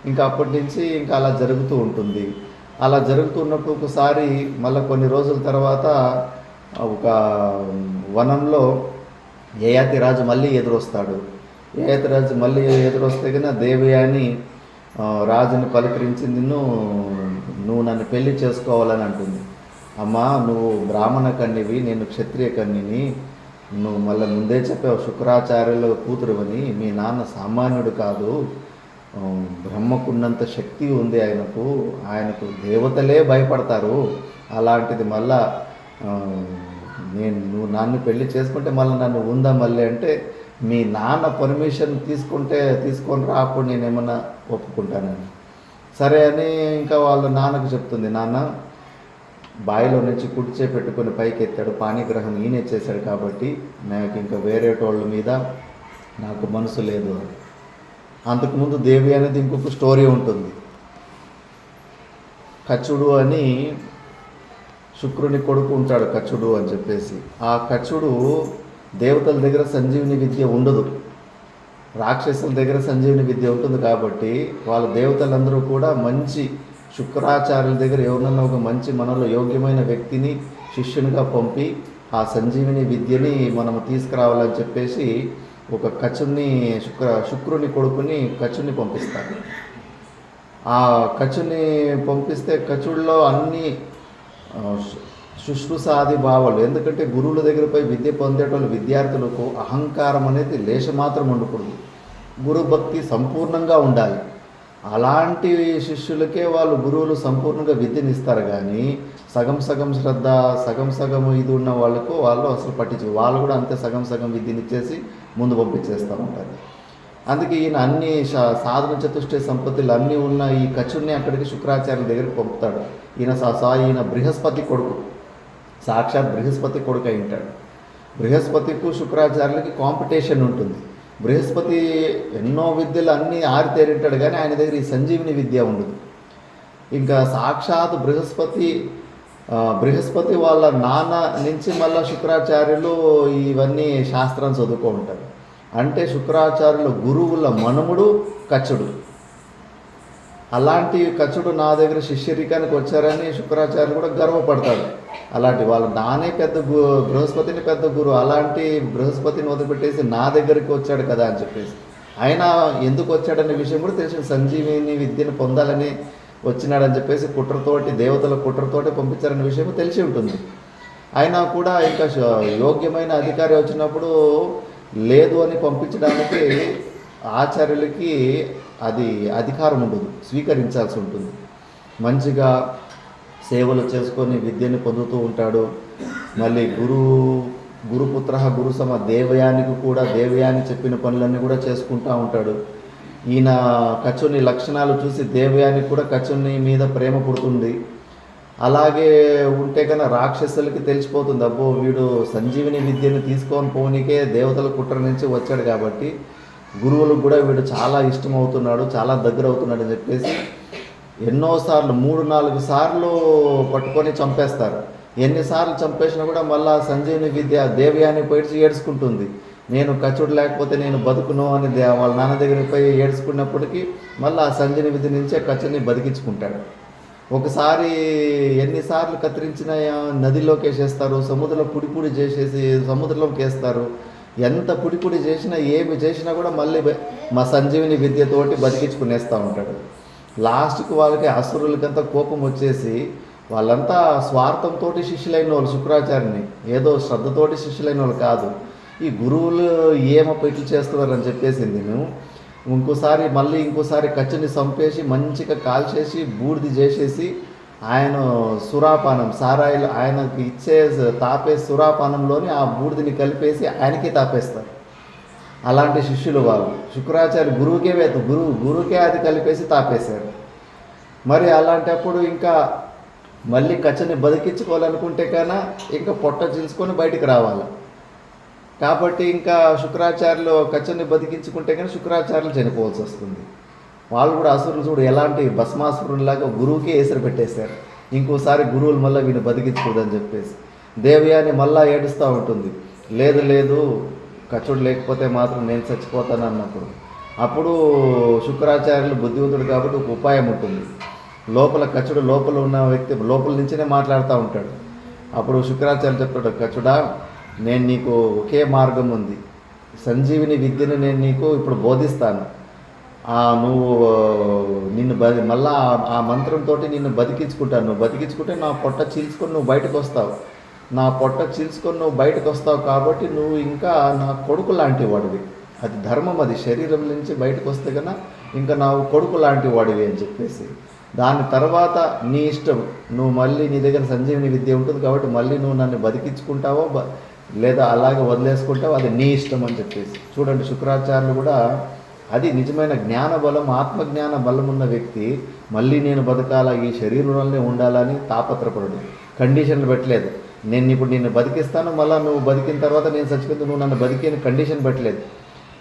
ఇంకా అప్పటి నుంచి ఇంకా అలా జరుగుతూ ఉంటుంది. అలా జరుగుతున్నప్పుడు ఒకసారి మళ్ళీ కొన్ని రోజుల తర్వాత ఒక వనంలో యయాతి రాజు మళ్ళీ ఎదురొస్తాడు. యయాతి రాజు మళ్ళీ ఎదురొస్తే కన్నా దేవయాని రాజుని పలకరించింది, నువ్వు నన్ను పెళ్లి చేసుకోవాలని అంటుంది. అమ్మా నువ్వు బ్రాహ్మణ కన్యవి, నేను క్షత్రియ కన్యని, నువ్వు మళ్ళీ ముందే చెప్పావు శుక్రాచార్యుల కూతురువని, మీ నాన్న సామాన్యుడు కాదు, బ్రహ్మకున్నంత శక్తి ఉంది ఆయనకు దేవతలే భయపడతారు, అలాంటిది మళ్ళా నువ్వు నన్ను పెళ్లి చేసుకుంటే మళ్ళీ నన్ను ఉందా మళ్ళీ అంటే, మీ నాన్న పర్మిషన్ తీసుకొని రా, అప్పుడు నేనేమన్నా ఒప్పుకుంటానని. సరే అని ఇంకా వాళ్ళ నాన్నకు చెప్తుంది, నాన్న బావిలో నుంచి కుడిచే పెట్టుకొని పైకి ఎత్తాడు, పాణిగ్రహం ఈయనే చేశాడు కాబట్టి నాకు ఇంకా వేరే వాళ్ళ మీద నాకు మనసు లేదు. అంతకుముందు దేవి అనేది ఇంకొక స్టోరీ ఉంటుంది. కచ్చుడు అని శుక్రుని కొడుకు ఉంటాడు, కచ్చుడు అని చెప్పేసి. ఆ కచ్చుడు దేవతల దగ్గర సంజీవిని విద్య ఉండదు, రాక్షసుల దగ్గర సంజీవిని విద్య ఉంటుంది. కాబట్టి వాళ్ళ దేవతలందరూ కూడా మంచి శుక్రాచార్యుల దగ్గర ఎవరినన్నా ఒక మంచి మనలో యోగ్యమైన వ్యక్తిని శిష్యునిగా పంపి ఆ సంజీవిని విద్యని మనము తీసుకురావాలని చెప్పేసి ఒక కచుని శుక్రుని కొడుకుని కచుని పంపిస్తారు. ఆ కచుని పంపిస్తే కచుడిలో అన్ని శుశ్రూషాది భావాలు, ఎందుకంటే గురువుల దగ్గర పోయి విద్య పొందేటోళ్ళు విద్యార్థులకు అహంకారం అనేది లేశమాత్రం ఉండకూడదు, గురుభక్తి సంపూర్ణంగా ఉండాలి. అలాంటి శిష్యులకే వాళ్ళు గురువులు సంపూర్ణంగా విద్యను ఇస్తారు. కానీ సగం సగం శ్రద్ధ సగం సగం ఇది ఉన్న వాళ్ళకు వాళ్ళు అసలు పట్టించు, వాళ్ళు కూడా అంతే సగం సగం విద్యను ఇచ్చేసి ముందు పంపించేస్తూ ఉంటారు. అందుకే ఈయన అన్ని సాధన చతుష్టయ సంపత్తులు అన్నీ ఉన్న ఈ కచుడిని అక్కడికి శుక్రాచార్యుల దగ్గరికి పంపుతాడు. ఈయన బృహస్పతి కొడుకు, సాక్షాత్ బృహస్పతి కొడుకు అయి ఉంటాడు. బృహస్పతికు శుక్రాచార్యులకి కాంపిటీషన్ ఉంటుంది. బృహస్పతి ఎన్నో విద్యలు అన్నీ ఆరితేరింటాడు, కానీ ఆయన దగ్గర ఈ సంజీవిని విద్య ఉండదు. ఇంకా సాక్షాత్ బృహస్పతి వాళ్ళ నాన్న నుంచి మళ్ళీ శుక్రాచార్యులు ఇవన్నీ శాస్త్రం చదువుకో ఉంటారు. అంటే శుక్రాచార్యుల గురువుల మనుముడు కచ్చుడు. అలాంటి కచుడు నా దగ్గర శిష్యరికానికి వచ్చారని శుక్రాచార్యులు కూడా గర్వపడతాడు. అలాంటి వాళ్ళు నానే పెద్ద బృహస్పతిని పెద్ద గురువు, అలాంటి బృహస్పతిని వదిలిపెట్టేసి నా దగ్గరికి వచ్చాడు కదా అని చెప్పేసి. ఆయన ఎందుకు వచ్చాడనే విషయం కూడా తెలిసి సంజీవిని విద్యను పొందాలని వచ్చినాడని చెప్పేసి కుట్రతోటి, దేవతల కుట్రతోటి పంపించారనే విషయం తెలిసి ఉంటుంది. అయినా కూడా ఇంకా యోగ్యమైన అధికారి వచ్చినప్పుడు లేదు అని పంపించడానికి ఆచార్యులకి అది అధికారం ఉండదు, స్వీకరించాల్సి ఉంటుంది. మంచిగా సేవలు చేసుకొని విద్యని పొందుతూ ఉంటాడు. మళ్ళీ గురుపుత్ర గురుసమ దేవయానికి కూడా దేవయాని చెప్పిన పనులన్నీ కూడా చేసుకుంటూ ఉంటాడు. ఈయన కచుని లక్షణాలు చూసి దేవయానికి కూడా కచుని మీద ప్రేమ పుడుతుంది. అలాగే ఉంటే కన్నా రాక్షసులకి తెలిసిపోతుంది, అబ్బో వీడు సంజీవిని విద్యను తీసుకొని పోనీకే దేవతల కుట్ర నుంచి వచ్చాడు కాబట్టి గురువులకు కూడా వీడు చాలా ఇష్టం అవుతున్నాడు, చాలా దగ్గర అవుతున్నాడు అని చెప్పేసి ఎన్నోసార్లు 3-4 సార్లు పట్టుకొని చంపేస్తారు. ఎన్నిసార్లు చంపేసినా కూడా మళ్ళీ సంజీవిని విద్య దేవయాని పోయి ఏడ్చుకుంటుంది, నేను కచుడు లేకపోతే నేను బతుకును అని వాళ్ళ నాన్న దగ్గరికి పోయి ఏడ్చుకున్నప్పటికీ మళ్ళీ ఆ సంజీవిని విద్య నుంచే కచుని బతికించుకుంటాడు. ఒకసారి ఎన్నిసార్లు కత్తిరించిన నదిలోకి వేసేస్తారు, సముద్రంలో పుడి చేసేసి సముద్రంలోకి వేస్తారు. ఎంత పుడి చేసినా ఏమి చేసినా కూడా మళ్ళీ మా సంజీవిని విద్యతోటి బతికించుకునేస్తూ ఉంటాడు. లాస్ట్కి వాళ్ళకి అసురులకంతా కోపం వచ్చేసి వాళ్ళంతా స్వార్థంతో శిష్యులైన వాళ్ళు, శుక్రాచార్యుని ఏదో శ్రద్ధతోటి శిష్యులైన వాళ్ళు కాదు. ఈ గురువులు ఏమో ఇట్లు చేస్తున్నారని చెప్పేసింది మేము ఇంకోసారి కచ్చుని చంపేసి మంచిగా కాల్చేసి బూడిది చేసేసి ఆయన సురాపానం సారాయిలు ఆయనకి తాపే సురాపానంలోని ఆ బూడిదని కలిపేసి ఆయనకే తాపేస్తారు. అలాంటి శిష్యులు వాళ్ళు. శుక్రాచార్య గురువుకే అది కలిపేసి తాపేశారు. మరి అలాంటప్పుడు ఇంకా మళ్ళీ కచ్చని బతికించుకోవాలనుకుంటే కన్నా ఇంకా పొట్ట చీల్చుకొని బయటికి రావాలి. కాబట్టి ఇంకా శుక్రాచార్యులు కచ్చని బతికించుకుంటే కానీ శుక్రాచార్యులు చనిపోవాల్సి వస్తుంది. వాళ్ళు కూడా అసురులు చూడు ఎలాంటి భస్మాసురులాగా గురువుకే ఏసరి పెట్టేశారు. ఇంకోసారి గురువులు మళ్ళీ వీళ్ళు బతికించుకోదని చెప్పేసి దేవయాని మళ్ళా ఏడుస్తూ ఉంటుంది, లేదు కచుడు లేకపోతే మాత్రం నేను చచ్చిపోతాను అన్నప్పుడు. అప్పుడు శుక్రాచార్యులు బుద్ధివంతుడు కాబట్టి ఒక ఉపాయం ఉంటుంది. కచుడు లోపల ఉన్న వ్యక్తి లోపల నుంచినే మాట్లాడుతూ ఉంటాడు. అప్పుడు శుక్రాచార్యులు చెప్తాడు, కచుడా నేను నీకు ఒకే మార్గం ఉంది, సంజీవిని విద్యను నేను నీకు ఇప్పుడు బోధిస్తాను. నువ్వు మళ్ళా ఆ మంత్రంతో నిన్ను బతికించుకుంటాను. నువ్వు బతికించుకుంటే నా పొట్ట చీల్చుకొని నువ్వు బయటకు వస్తావు. నా పొట్ట చీల్చుకొని నువ్వు బయటకు వస్తావు కాబట్టి నువ్వు ఇంకా నా కొడుకు లాంటి వాడివి. అది ధర్మం, అది శరీరం నుంచి బయటకు వస్తే కన్నా ఇంకా నా కొడుకు లాంటి వాడివి అని చెప్పేసి, దాని తర్వాత నీ ఇష్టం, నువ్వు మళ్ళీ నీ దగ్గర సంజీవిని విద్య ఉంటుంది కాబట్టి మళ్ళీ నువ్వు నన్ను బతికించుకుంటావో లేదా అలాగే వదిలేసుకుంటావో అది నీ ఇష్టం అని చెప్పేసి. చూడండి శుక్రాచార్యులు కూడా అది నిజమైన జ్ఞాన బలం, ఆత్మజ్ఞాన బలం ఉన్న వ్యక్తి మళ్ళీ నేను బతకాలా, ఈ శరీరంలోనే ఉండాలని తాపత్రపడు, కండిషన్లు పెట్టలేదు. నేను ఇప్పుడు నిన్ను బతికిస్తాను, మళ్ళీ నువ్వు బతికిన తర్వాత నేను చచ్చిపోతే నువ్వు నన్ను బతికేని కండిషన్ పెట్టలేదు.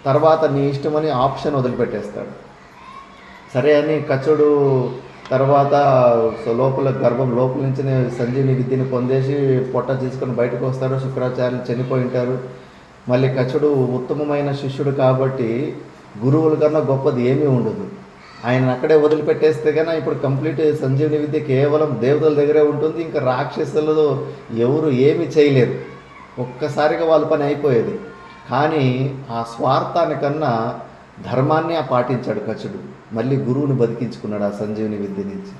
తర్వాత నీ ఇష్టమని ఆప్షన్ వదిలిపెట్టేస్తాడు. సరే అని కచుడు తర్వాత గర్భం లోపల నుంచి సంజీవిని విద్యని పొందేసి పొట్ట తీసుకొని బయటకు వస్తాడు. శుక్రాచార్యులు చనిపోయి ఉంటారు. మళ్ళీ కచుడు ఉత్తమమైన శిష్యుడు కాబట్టి గురువుల కన్నా గొప్పది ఏమీ ఉండదు. ఆయన అక్కడే వదిలిపెట్టేస్తే కన్నా ఇప్పుడు కంప్లీట్ సంజీవిని విద్య కేవలం దేవతల దగ్గరే ఉంటుంది. ఇంకా రాక్షసులు ఎవరు ఏమీ చేయలేరు, ఒక్కసారిగా వాళ్ళ పని అయిపోయేది. కానీ ఆ స్వార్థానికన్నా ధర్మాన్ని పాటించాడు కచుడు. మళ్ళీ గురువుని బతికించుకున్నాడు ఆ సంజీవిని విద్య నుంచి.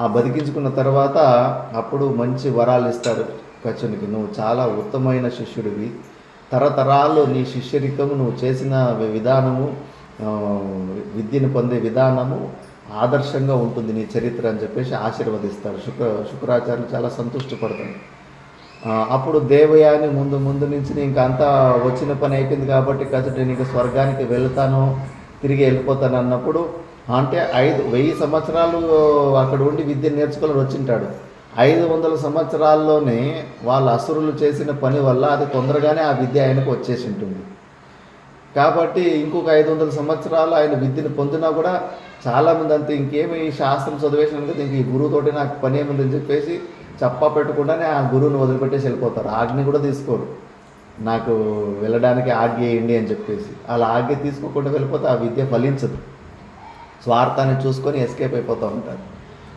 ఆ బతికించుకున్న తర్వాత అప్పుడు మంచి వరాలు ఇస్తారు కచునికి, నువ్వు చాలా ఉత్తమమైన శిష్యుడివి, తరతరాలు నీ శిష్యరికము నువ్వు చేసిన విధానము, విద్యను పొందే విధానము ఆదర్శంగా ఉంటుంది నీ చరిత్ర అని చెప్పేసి ఆశీర్వదిస్తారు. శుక్రాచార్యులు చాలా సంతృష్టిపడతాడు. అప్పుడు దేవయాని ముందు నుంచి ఇంకా అంతా వచ్చిన పని అయిపోయింది కాబట్టి కచుడు నీకు స్వర్గానికి వెళ్తాను, తిరిగి వెళ్ళిపోతాను అన్నప్పుడు, అంటే 1000 సంవత్సరాలు అక్కడ ఉండి విద్య నేర్చుకొని వచ్చింటాడు. 500 సంవత్సరాల్లోనే వాళ్ళ అసురులు చేసిన పని వల్ల అది తొందరగానే ఆ విద్య ఆయనకు వచ్చేసి ఉంటుంది. కాబట్టి ఇంకొక 500 సంవత్సరాలు ఆయన విద్యను పొందినా కూడా చాలామంది అంతే ఇంకేమి శాస్త్రం చదివేసినాను కదా ఇంక ఈ గురువుతోటి నాకు పని ఏముందని చెప్పేసి చెప్పా పెట్టకుండానే ఆ గురువుని వదిలిపెట్టేసి వెళ్ళిపోతారు. ఆజ్ఞ కూడా తీసుకోరు, నాకు వెళ్ళడానికి ఆజ్ఞ వేయండి అని చెప్పేసి. అలా ఆజ్ఞ తీసుకోకుండా వెళ్ళిపోతే ఆ విద్య ఫలించదు. స్వార్థాన్ని చూసుకొని ఎస్కేప్ అయిపోతూ ఉంటారు.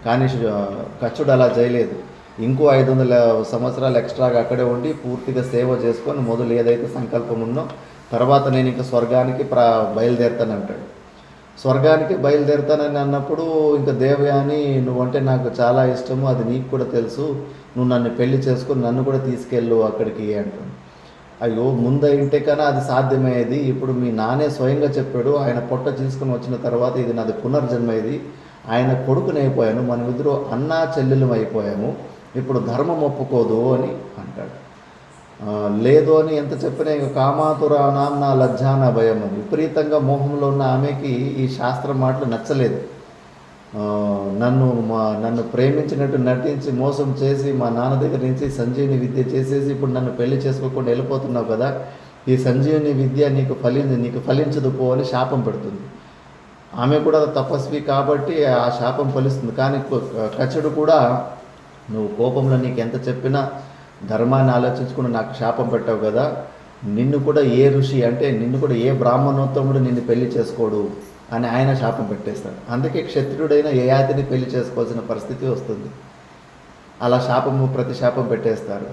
కానీ కచ్చుడు అలా చేయలేదు. ఇంకో 500 సంవత్సరాలు ఎక్స్ట్రాగా అక్కడే ఉండి పూర్తిగా సేవ చేసుకొని మొదలు ఏదైతే సంకల్పం ఉందో తర్వాత నేను ఇంకా స్వర్గానికి బయలుదేరుతానంటాడు. స్వర్గానికి బయలుదేరుతానని అన్నప్పుడు ఇంకా దేవయాని నువ్వంటే నాకు చాలా ఇష్టము, అది నీకు కూడా తెలుసు, నువ్వు నన్ను పెళ్లి చేసుకొని నన్ను కూడా తీసుకెళ్ళు అక్కడికి అంటాడు. అయ్యో ముందైంటే కన్నా అది సాధ్యమయ్యేది, ఇప్పుడు మీ నానే స్వయంగా చెప్పాడు, ఆయన పొట్ట తీసుకుని వచ్చిన తర్వాత ఇది నాది పునర్జన్మ, ఇది ఆయన కొడుకునైపోయాను, మనమిద్దరూ అన్నా చెల్లెలం అయిపోయాము, ఇప్పుడు ధర్మం ఒప్పుకోదు అని అంటాడు. లేదు అని ఎంత చెప్పినా ఇంకా కామాతురా నాన్న లజ్జాన భయం అని విపరీతంగా మోహంలో ఉన్న ఆమెకి ఈ శాస్త్రం మాటలు నచ్చలేదు. నన్ను ప్రేమించినట్టు నటించి మోసం చేసి మా నాన్న దగ్గర నుంచి సంజీవిని విద్య చేసేసి ఇప్పుడు నన్ను పెళ్లి చేసుకోకుండా వెళ్ళిపోతున్నావు కదా, ఈ సంజీవిని విద్య నీకు ఫలించదు పో అని శాపం పెడుతుంది. ఆమె కూడా తపస్వి కాబట్టి ఆ శాపం ఫలిస్తుంది. కానీ కచడు కూడా నువ్వు కోపంలో నీకు ఎంత చెప్పినా ధర్మాన్ని ఆలోచించుకుని నాకు శాపం పెట్టావు కదా, నిన్ను కూడా ఏ ఋషి అంటే నిన్ను కూడా ఏ బ్రాహ్మణోత్తముడు నిన్ను పెళ్లి చేసుకోడు అని ఆయన శాపం పెట్టేస్తాడు. అందుకే క్షత్రియుడైన యయాతిని పెళ్లి చేసుకోవాల్సిన పరిస్థితి వస్తుంది. అలా ప్రతి శాపం పెట్టేస్తారు.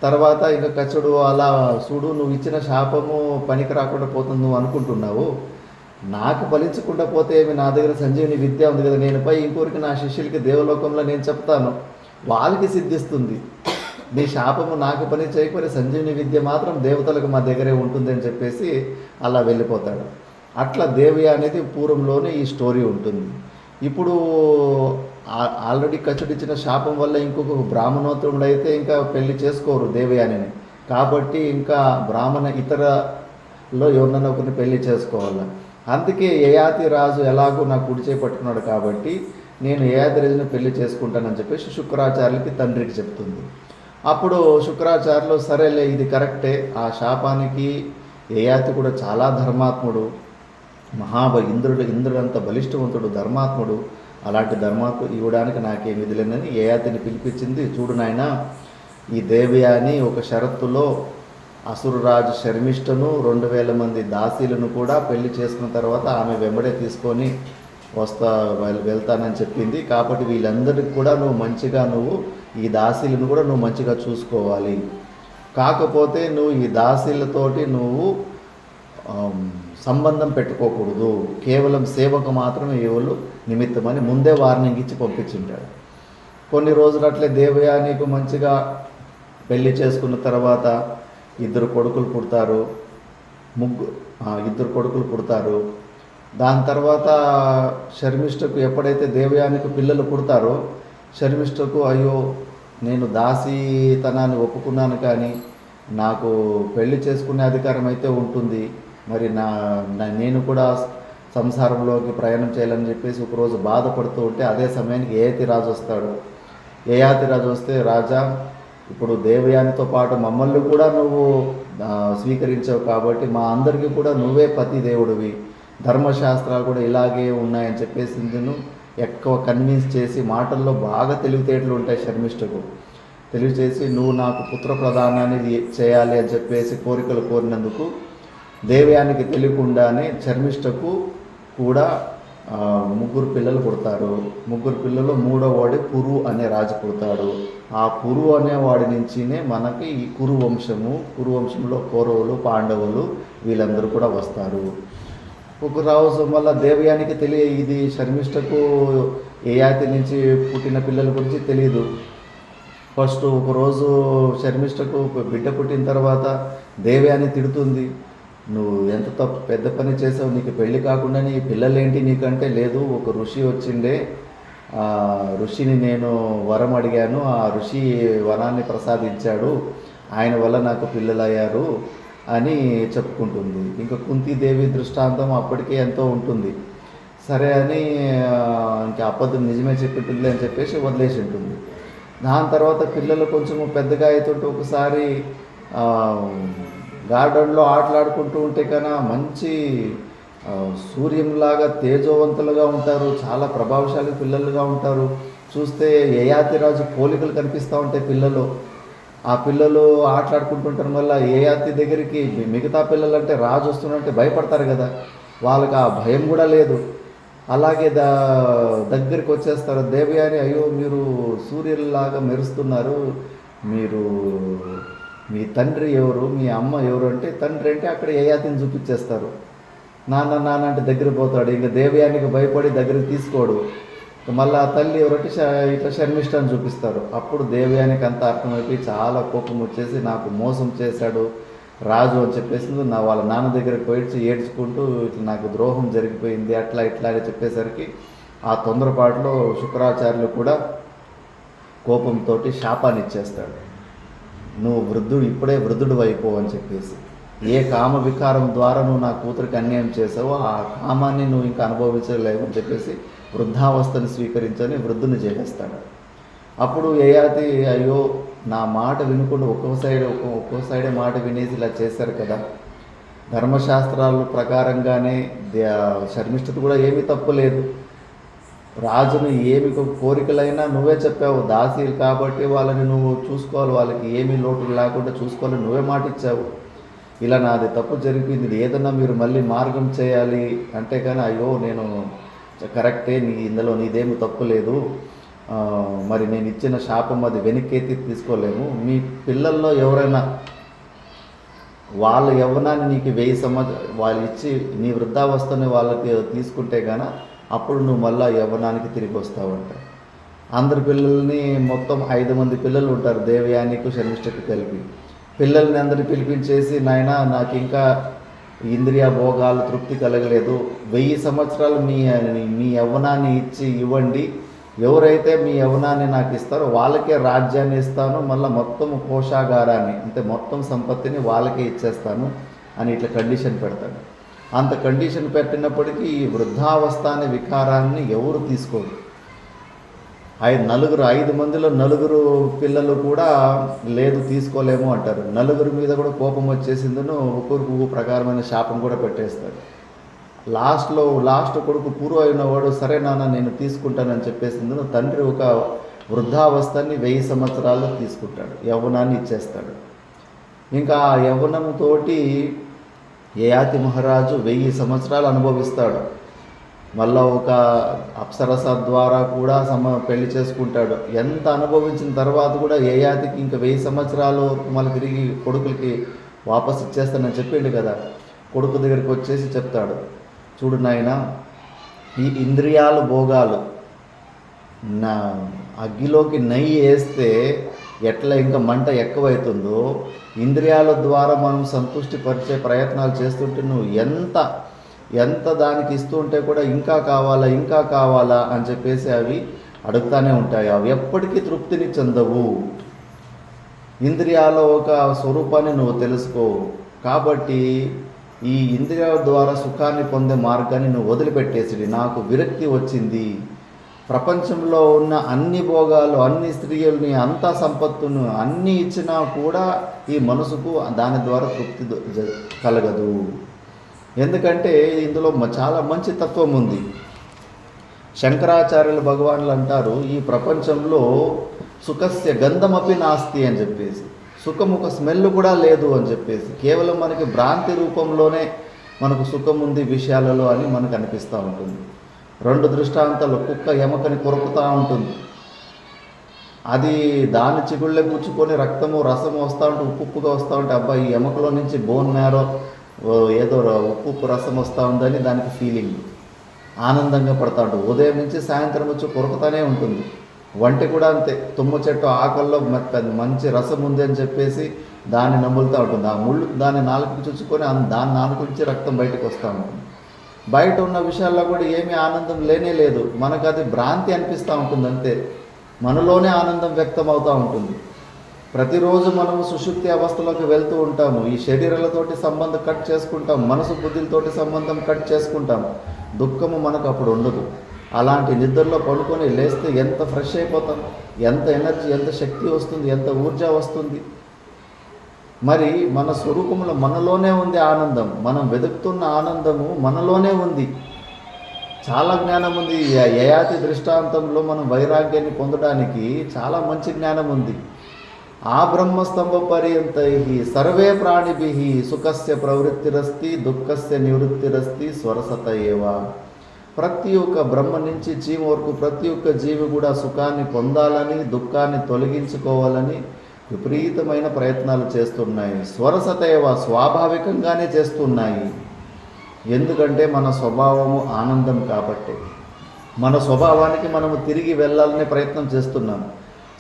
తర్వాత ఇంకా కచ్చుడు అలా చూడు, నువ్వు ఇచ్చిన శాపము పనికి రాకుండా పోతుంది నువ్వు అనుకుంటున్నావు, నాకు ఫలించకుండా పోతే ఏమి, నా దగ్గర సంజీవిని విద్య ఉంది కదా, నేను పై ఇంకోరికి నా శిష్యులకి దేవలోకంలో నేను చెప్తాను, వాళ్ళకి సిద్ధిస్తుంది, నీ శాపము నాకు పని చేయకపోతే సంజీవిని విద్య మాత్రం దేవతలకు మా దగ్గరే ఉంటుంది అని చెప్పేసి అలా వెళ్ళిపోతాడు. అట్లా దేవి అనేది పూర్వంలోనే ఈ స్టోరీ ఉంటుంది. ఇప్పుడు ఆల్రెడీ కచ్చుడిచ్చిన శాపం వల్ల ఇంకొక బ్రాహ్మణోత్తముడు అయితే ఇంకా పెళ్లి చేసుకోరు దేవయానిని, కాబట్టి ఇంకా ఇతరలో ఎవరినైనా ఒకరిని పెళ్లి చేసుకోవాలి. అందుకే యయాతి రాజు ఎలాగో నాకు కుడి చేపట్టుకున్నాడు కాబట్టి నేను యయాతి రాజుని పెళ్లి చేసుకుంటానని చెప్పేసి శుక్రాచార్యులకి తండ్రికి చెప్తుంది. అప్పుడు శుక్రాచార్యులు సరేలే ఇది కరెక్టే, ఆ శాపానికి యయాతి కూడా చాలా ధర్మాత్ముడు, ఇంద్రుడు అంత బలిష్టవంతుడు, ధర్మాత్ముడు, అలాంటి ధర్మాత్ముడు ఇవ్వడానికి నాకేమి ఇది లేదని యయాతిని పిలిపించింది. చూడు నాయన, ఈ దేవయాని ఒక షరతులో అసురరాజు శర్మిష్ఠను 2000 మంది దాసీలను కూడా పెళ్లి చేసుకున్న తర్వాత ఆమె వెంబడే తీసుకొని వెళ్తానని చెప్పింది. కాబట్టి వీళ్ళందరికీ కూడా నువ్వు ఈ దాసీలను కూడా నువ్వు మంచిగా చూసుకోవాలి. కాకపోతే నువ్వు ఈ దాసీలతోటి నువ్వు సంబంధం పెట్టుకోకూడదు, కేవలం సేవకు మాత్రమే ఎవరు నిమిత్తమని ముందే వార్నింగ్ ఇచ్చి పంపించింటాడు. కొన్ని రోజులు అట్లే దేవయానికి మంచిగా పెళ్లి చేసుకున్న తర్వాత ఇద్దరు కొడుకులు పుడతారు. దాని తర్వాత శర్మిష్ఠకు ఎప్పుడైతే దేవయానికి పిల్లలు పుడతారో శర్మిష్ఠకు అయ్యో నేను దాసీతనాన్ని ఒప్పుకున్నాను కానీ నాకు పెళ్లి చేసుకునే అధికారం అయితే ఉంటుంది, మరి నేను కూడా సంసారంలోకి ప్రయాణం చేయాలని చెప్పేసి ఒకరోజు బాధపడుతూ ఉంటే అదే సమయానికి యయాతి రాజు వస్తాడు. యయాతి రాజు వస్తే, రాజా ఇప్పుడు దేవయానితో పాటు మమ్మల్ని కూడా నువ్వు స్వీకరించావు కాబట్టి మా అందరికీ కూడా నువ్వే పతి దేవుడివి, ధర్మశాస్త్రాలు కూడా ఇలాగే ఉన్నాయని చెప్పేసి నేను ఎక్కువ కన్విన్స్ చేసి మాటల్లో బాగా తెలివితేటలు ఉంటాయి శర్మిష్ఠకు. తెలియచేసి నువ్వు నాకు పుత్ర ప్రదానాన్ని చేయాలి అని చెప్పేసి కోరికలు కోరినందుకు దేవయానికి తెలియకుండానే శర్మిష్ఠకు కూడా 3 పిల్లలు పుడతారు. 3 పిల్లలు 3వ వాడి పురు అనే రాజు పుడతాడు. ఆ పురు అనే వాడి నుంచినే మనకి ఈ కురు వంశంలో కౌరవులు, పాండవులు వీళ్ళందరూ కూడా వస్తారు. ఒక రోజు మళ్ళీ దేవయానికి ఇది శర్మిష్ఠకు యయాతి నుంచి పుట్టిన పిల్లల గురించి తెలియదు. ఫస్ట్ ఒకరోజు శర్మిష్ఠకు బిడ్డ పుట్టిన తర్వాత దేవయాని తిడుతుంది, నువ్వు ఎంత పెద్ద పని చేసావు, నీకు పెళ్ళి కాకుండా నీ పిల్లలేంటి నీకంటే, లేదు ఒక ఋషి వచ్చిండే, ఆ ఋషిని నేను వరం అడిగాను, ఆ ఋషి వరాన్ని ప్రసాదించాడు, ఆయన వల్ల నాకు పిల్లలయ్యారు అని చెప్పుకుంటుంది. ఇంకా కుంతీదేవి దృష్టాంతం అప్పటికే ఎంతో ఉంటుంది. సరే అని ఇంకా అబద్ధం నిజమే చెప్పింటుంది అని చెప్పేసి వదిలేసి ఉంటుంది. దాని తర్వాత పిల్లలు కొంచెం పెద్దగా అవుతుంటే ఒకసారి గార్డెన్లో ఆటలాడుకుంటూ ఉంటే కన్నా మంచి సూర్యంలాగా తేజోవంతులుగా ఉంటారు, చాలా ప్రభావశాలి పిల్లలుగా ఉంటారు. చూస్తే యయాతిరాజు పోలికలు కనిపిస్తూ ఉంటాయి పిల్లలు. ఆ పిల్లలు ఆటలాడుకుంటుంటారు. వల్ల యయాతి దగ్గరికి మిగతా పిల్లలంటే రాజు వస్తున్నట్టే భయపడతారు కదా, వాళ్ళకి ఆ భయం కూడా లేదు. అలాగే దగ్గరికి వచ్చేస్తారు దేవయాని, అయ్యో మీరు సూర్యుల్లాగా మెరుస్తున్నారు, మీరు మీ తండ్రి ఎవరు, మీ అమ్మ ఎవరు అంటే, తండ్రి అంటే అక్కడ యయాతిని చూపించేస్తారు. నాన్న నాన్న అంటే దగ్గర పోతాడు. ఇంకా దేవయానికి భయపడి దగ్గరికి తీసుకోడు. మళ్ళీ ఆ తల్లి ఎవరంటే ఇట్లా శర్మిష్ఠని చూపిస్తారు. అప్పుడు దేవయానికి అంత అర్థమైపోయి చాలా కోపం వచ్చేసి, నాకు మోసం చేశాడు రాజు అని చెప్పేసి వాళ్ళ నాన్న దగ్గరికి పోయి ఏడ్చుకుంటూ ఇట్లా నాకు ద్రోహం జరిగిపోయింది అట్లా ఇట్లా అని చెప్పేసరికి ఆ తొందరపాటులో శుక్రాచార్యులు కూడా కోపంతో శాపాన్ని ఇచ్చేస్తాడు. నువ్వు ఇప్పుడే వృద్ధుడు అయిపో అని చెప్పేసి, ఏ కామ వికారం ద్వారా నువ్వు నా కూతురికి అన్యాయం చేసావో ఆ కామాన్ని నువ్వు ఇంకా అనుభవించలేవు అని చెప్పేసి వృద్ధావస్థను స్వీకరించని వృద్ధుని చేసేస్తాడు. అప్పుడు యయాతి, అయ్యో నా మాట వినుకుండా ఒక్కో సైడే మాట వినేసి ఇలా చేశారు కదా, ధర్మశాస్త్రాల ప్రకారంగానే శర్మిష్ఠత కూడా ఏమీ తప్పు లేదు, రాజును ఏమి కోరికలైనా నువ్వే చెప్పావు, దాసీలు కాబట్టి వాళ్ళని నువ్వు చూసుకోవాలి, వాళ్ళకి ఏమీ లోటు లేకుండా చూసుకోవాలని నువ్వే మాట ఇచ్చావు, ఇలా నాది తప్పు జరిగింది, ఏదన్నా మీరు మళ్ళీ మార్గం చేయాలి అంటే కానీ, అయ్యో నేను కరెక్టే, ఇందులో నీదేమి తప్పు లేదు, మరి నేను ఇచ్చిన శాపం అది వెనక్కి తీసుకోలేము, మీ పిల్లల్లో ఎవరైనా వాళ్ళ యవ్వనాన్ని నీకు 1000 సంవత్సరాలు వాళ్ళు ఇచ్చి నీ వృద్ధావస్థని వాళ్ళకి తీసుకుంటే గాన అప్పుడు నువ్వు మళ్ళీ యవ్వనానికి తిరిగి వస్తావంట. అందరి పిల్లల్ని మొత్తం 5 మంది పిల్లలు ఉంటారు దేవయానికి శర్మిష్ఠకి కలిపి. పిల్లల్ని అందరిని పిలిపించేసి, నాయన నాకు ఇంకా ఇంద్రియ భోగాలు తృప్తి కలగలేదు, 1000 సంవత్సరాలు మీ యవ్వనాన్ని ఇవ్వండి, ఎవరైతే మీ యవ్వనాన్ని నాకు ఇస్తారో వాళ్ళకే రాజ్యాన్ని ఇస్తాను, మళ్ళీ మొత్తం కోశాగారాన్ని అంటే మొత్తం సంపత్తిని వాళ్ళకే ఇచ్చేస్తాను అని ఇట్లా కండిషన్ పెడతాడు. అంత కండిషన్ పెట్టినప్పటికీ ఈ వృద్ధావస్థ అనే వికారాన్ని ఎవరు తీసుకోరు. 5 మందిలో 4 పిల్లలు కూడా లేదు తీసుకోలేము అంటారు. 4 మీద కూడా కోపం వచ్చేసిందను ఒక్కొక్క ప్రకారమైన శాపం కూడా పెట్టేస్తాడు. లాస్ట్ కొడుకు పూర్వ అయినవాడు, సరే నాన్న నేను తీసుకుంటానని చెప్పేసిందను తండ్రి ఒక వృద్ధావస్థని 1000 సంవత్సరాలు తీసుకుంటాడు, యవ్వనాన్ని ఇచ్చేస్తాడు. ఇంకా ఆ యవ్వనంతో యయాతి మహారాజు 1000 సంవత్సరాలు అనుభవిస్తాడు. మళ్ళా ఒక అప్సరస ద్వారా కూడా పెళ్లి చేసుకుంటాడు. ఎంత అనుభవించిన తర్వాత కూడా యయాతికి ఇంకా 1000 సంవత్సరాలు మళ్ళీ తిరిగి కొడుకులకి వాపస్ ఇచ్చేస్తానని చెప్పిండు కదా. కొడుకు దగ్గరికి వచ్చేసి చెప్తాడు, చూడు నాయన, ఈ ఇంద్రియాలు భోగాలు నా అగ్గిలోకి నెయ్యి వేస్తే ఎట్లా ఇంకా మంట ఎక్కువవుతుందో, ఇంద్రియాల ద్వారా మనం సంతృష్టి పరిచే ప్రయత్నాలు చేస్తుంటే నువ్వు ఎంత దానికి ఇస్తూ ఉంటే కూడా ఇంకా కావాలా అని చెప్పేసి అవి అడుగుతానే ఉంటాయి. అవి ఎప్పటికీ తృప్తిని చెందవు. ఇంద్రియాల ఒక స్వరూపాన్ని నువ్వు తెలుసుకో. కాబట్టి ఈ ఇంద్రియాల ద్వారా సుఖాన్ని పొందే మార్గాన్ని నువ్వు వదిలిపెట్టేసి, నాకు విరక్తి వచ్చింది, ప్రపంచంలో ఉన్న అన్ని భోగాలు, అన్ని స్త్రీలని, అంత సంపత్తును అన్నీ ఇచ్చినా కూడా ఈ మనసుకు దాని ద్వారా తృప్తి కలగదు. ఎందుకంటే ఇందులో చాలా మంచి తత్వం ఉంది. శంకరాచార్యులు భగవానులు అంటారు, ఈ ప్రపంచంలో సుఖస్య గంధమపి నాస్తి అని చెప్పేసి, సుఖం ఒక స్మెల్ కూడా లేదు అని చెప్పేసి, కేవలం మనకి భ్రాంతి రూపంలోనే మనకు సుఖం ఉంది విషయాలలో అని మనకు అనిపిస్తూ ఉంటుంది. 2 దృష్టాంతాలు, కుక్క ఎమకని కొరుకుతూ ఉంటుంది, అది దాని చిగుళ్ళే పుచ్చుకొని రక్తము రసము వస్తూ ఉంటే ఉప్పుగా వస్తూ ఉంటే, అబ్బాయి ఈ ఎమకలో నుంచి బోన్ మ్యారో ఏదో ఉప్పు రసం వస్తూ ఉందని దానికి ఫీలింగ్, ఆనందంగా పడతా ఉంటుంది. ఉదయం నుంచి సాయంత్రం వచ్చి కొరుకుతానే ఉంటుంది. వంటి కూడా అంతే, తుమ్మ చెట్టు ఆకల్లో మంచి రసం ఉంది అని చెప్పేసి దాన్ని నములుతూ ఉంటుంది. ఆ ముళ్ళు దాన్ని నాలుగుకి చుచ్చుకొని దాని నాలుగు నుంచి రక్తం బయటకు వస్తూ ఉంటుంది. బయట ఉన్న విషయాల్లో కూడా ఏమీ ఆనందం లేనే లేదు, మనకు అది భ్రాంతి అనిపిస్తూ ఉంటుంది అంతే. మనలోనే ఆనందం వ్యక్తం అవుతూ ఉంటుంది. ప్రతిరోజు మనము సుషుప్తి అవస్థలోకి వెళ్తూ ఉంటాము. ఈ శరీరాలతోటి సంబంధం కట్ చేసుకుంటాం, మనసు బుద్ధులతోటి సంబంధం కట్ చేసుకుంటాం. దుఃఖము మనకు అప్పుడు ఉండదు. అలాంటి నిద్రలో పడుకొని లేస్తే ఎంత ఫ్రెష్ అయిపోతాం, ఎంత ఎనర్జీ, ఎంత శక్తి వస్తుంది, ఎంత ఊర్జా వస్తుంది. మరి మన స్వరూపంలో మనలోనే ఉంది ఆనందం, మనం వెతుకుతున్న ఆనందము మనలోనే ఉంది. చాలా జ్ఞానం ఉంది. యయాతి దృష్టాంతంలో మనం వైరాగ్యాన్ని పొందడానికి చాలా మంచి జ్ఞానం ఉంది. ఆ బ్రహ్మస్తంభ పర్యంతై సర్వే ప్రాణిభిః సుఖస్య ప్రవృత్తిరస్తి దుఃఖస్య నివృత్తిరస్తి స్వరసత ఏవ. ప్రతి ఒక్క బ్రహ్మ నుంచి చీమ వరకు ప్రతి ఒక్క జీవి కూడా సుఖాన్ని పొందాలని, దుఃఖాన్ని తొలగించుకోవాలని విపరీతమైన ప్రయత్నాలు చేస్తున్నాయి. స్వరసతేవ స్వాభావికంగానే చేస్తున్నాయి. ఎందుకంటే మన స్వభావము ఆనందం కాబట్టి మన స్వభావానికి మనము తిరిగి వెళ్ళాలనే ప్రయత్నం చేస్తున్నాం.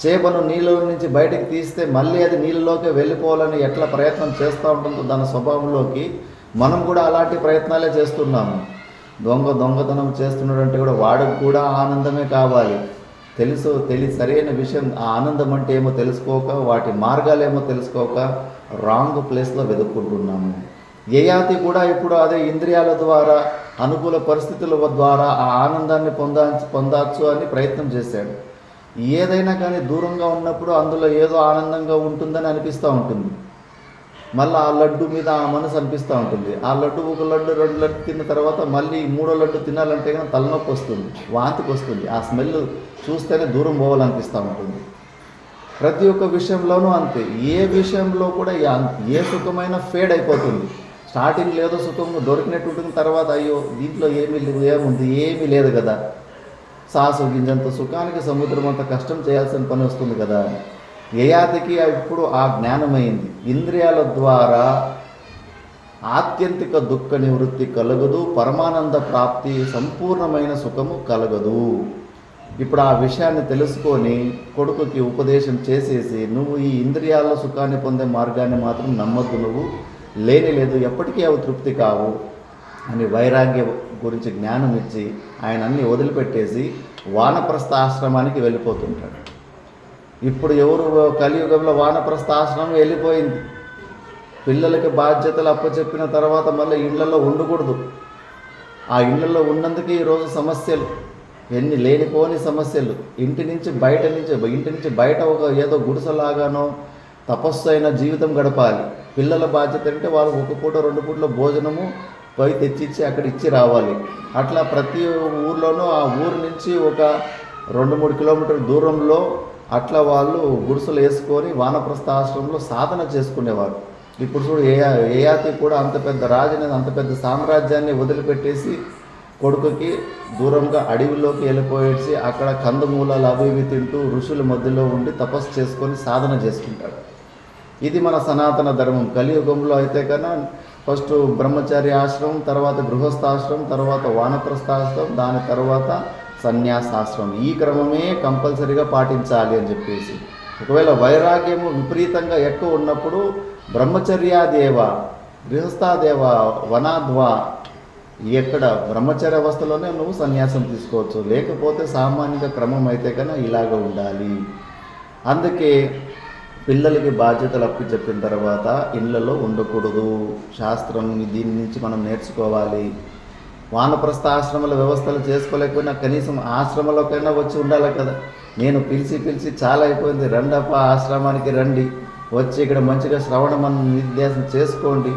చేపను నీళ్ళ నుంచి బయటకు తీస్తే మళ్ళీ అది నీళ్ళలోకి వెళ్ళిపోవాలని ఎట్లా ప్రయత్నం చేస్తూ ఉంటుందో దాని స్వభావంలోకి మనం కూడా అలాంటి ప్రయత్నాలే చేస్తున్నాము. దొంగతనం చేస్తున్నాడంటే కూడా వాడికి కూడా ఆనందమే కావాలి. సరైన విషయం ఆ ఆనందం అంటే ఏమో తెలుసుకోక, వాటి మార్గాలేమో తెలుసుకోక రాంగ్ ప్లేస్లో వెతుక్కుంటున్నాము. యయాతి కూడా ఇప్పుడు అదే ఇంద్రియాల ద్వారా అనుకూల పరిస్థితుల ద్వారా ఆ ఆనందాన్ని పొందవచ్చు అని ప్రయత్నం చేశాడు. ఏదైనా కానీ దూరంగా ఉన్నప్పుడు అందులో ఏదో ఆనందంగా ఉంటుందని అనిపిస్తూ ఉంటుంది. మళ్ళీ ఆ లడ్డు మీద ఆ మనసు అనిపిస్తూ ఉంటుంది. ఆ లడ్డు ఒక లడ్డు 2 లడ్డు తిన్న తర్వాత మళ్ళీ 3వ లడ్డు తినాలంటే కానీ తలనొప్పి వస్తుంది, వాంతికి వస్తుంది. ఆ స్మెల్ చూస్తేనే దూరం పోవాలనిపిస్తూ ఉంటుంది. ప్రతి ఒక్క విషయంలోనూ అంతే. ఏ విషయంలో కూడా ఏ సుఖమైనా ఫేడ్ అయిపోతుంది. స్టార్టింగ్లో ఏదో సుఖం దొరికినట్టు ఉంటుంది, తర్వాత అయ్యో దీంట్లో ఏమీ లేదు కదా, సాసు గింజంత సుఖానికి సముద్రం అంత కష్టం చేయాల్సిన పని వస్తుంది కదా. యయాతికి ఇప్పుడు ఆ జ్ఞానమైంది. ఇంద్రియాల ద్వారా ఆత్యంతిక దుఃఖ నివృత్తి కలగదు, పరమానంద ప్రాప్తి సంపూర్ణమైన సుఖము కలగదు. ఇప్పుడు ఆ విషయాన్ని తెలుసుకొని కొడుకుకి ఉపదేశం చేసేసి, నువ్వు ఈ ఇంద్రియాల సుఖాన్ని పొందే మార్గాన్ని మాత్రం నమ్మద్దు, నువ్వు లేదు ఎప్పటికీ అవి తృప్తి కావు అని వైరాగ్య గురించి జ్ఞానం ఇచ్చి ఆయన అన్ని వదిలిపెట్టేసి వానప్రస్థ ఆశ్రమానికి వెళ్ళిపోతుంటాడు. ఇప్పుడు ఎవరు కలియుగంలో వానప్రస్థ ఆశ్రమం వెళ్ళిపోయింది. పిల్లలకి బాధ్యతలు అప్పచెప్పిన తర్వాత మళ్ళీ ఇళ్లలో ఉండకూడదు. ఆ ఇళ్లలో ఉన్నందుకు ఈరోజు సమస్యలు, ఎన్ని లేనిపోని సమస్యలు. ఇంటి నుంచి బయట ఒక ఏదో గుడిసెలాగానో తపస్సు అయిన జీవితం గడపాలి. పిల్లల బాధ్యత అంటే వాళ్ళు 1 పూట 2 పూటల భోజనము పోయి తెచ్చిచ్చి అక్కడ ఇచ్చి రావాలి. అట్లా ప్రతి ఊర్లోనూ ఆ ఊరు నుంచి ఒక 2-3 కిలోమీటర్ల దూరంలో అట్లా వాళ్ళు గుడిసెలు వేసుకొని వానప్రస్థ ఆశ్రమంలో సాధన చేసుకునేవారు. ఇప్పుడు చూడు యయాతి కూడా అంత పెద్ద రాజుని, అంత పెద్ద సామ్రాజ్యాన్ని వదిలిపెట్టేసి కొడుకుకి దూరంగా అడవిలోకి వెళ్ళిపోయేసి అక్కడ కందమూలాలు అవి తింటూ ఋషుల మధ్యలో ఉండి తపస్సు చేసుకొని సాధన చేసుకుంటాడు. ఇది మన సనాతన ధర్మం. కలియుగంలో అయితే కన్నా ఫస్ట్ బ్రహ్మచారి ఆశ్రమం, తర్వాత గృహస్థాశ్రమం, తర్వాత వానప్రస్థాశ్రమం, దాని తర్వాత సన్యాసాశ్రమం. ఈ క్రమమే కంపల్సరీగా పాటించాలి అని చెప్పేసి. ఒకవేళ వైరాగ్యము విపరీతంగా ఎక్కువ ఉన్నప్పుడు బ్రహ్మచర్యాదేవ, గృహస్థాదేవ, వనాద్వా, ఎక్కడ బ్రహ్మచర్య అవస్థలోనే నువ్వు సన్యాసం తీసుకోవచ్చు. లేకపోతే సామాన్య క్రమం అయితే కన్నా ఇలాగ ఉండాలి. అందుకే పిల్లలకి బాధ్యతలు అప్పచెప్పిన తర్వాత ఇళ్లలో ఉండకూడదు. శాస్త్రం దీని నుంచి మనం నేర్చుకోవాలి. వానప్రస్థ ఆశ్రమాల వ్యవస్థలు చేసుకోలేకపోయినా కనీసం ఆశ్రమంలోకైనా వచ్చి ఉండాలి కదా. నేను పిలిచి చాలా అయిపోయింది, రండప్ప ఆశ్రమానికి రండి, వచ్చి ఇక్కడ మంచిగా శ్రవణమన నిర్దేశం చేసుకోండి.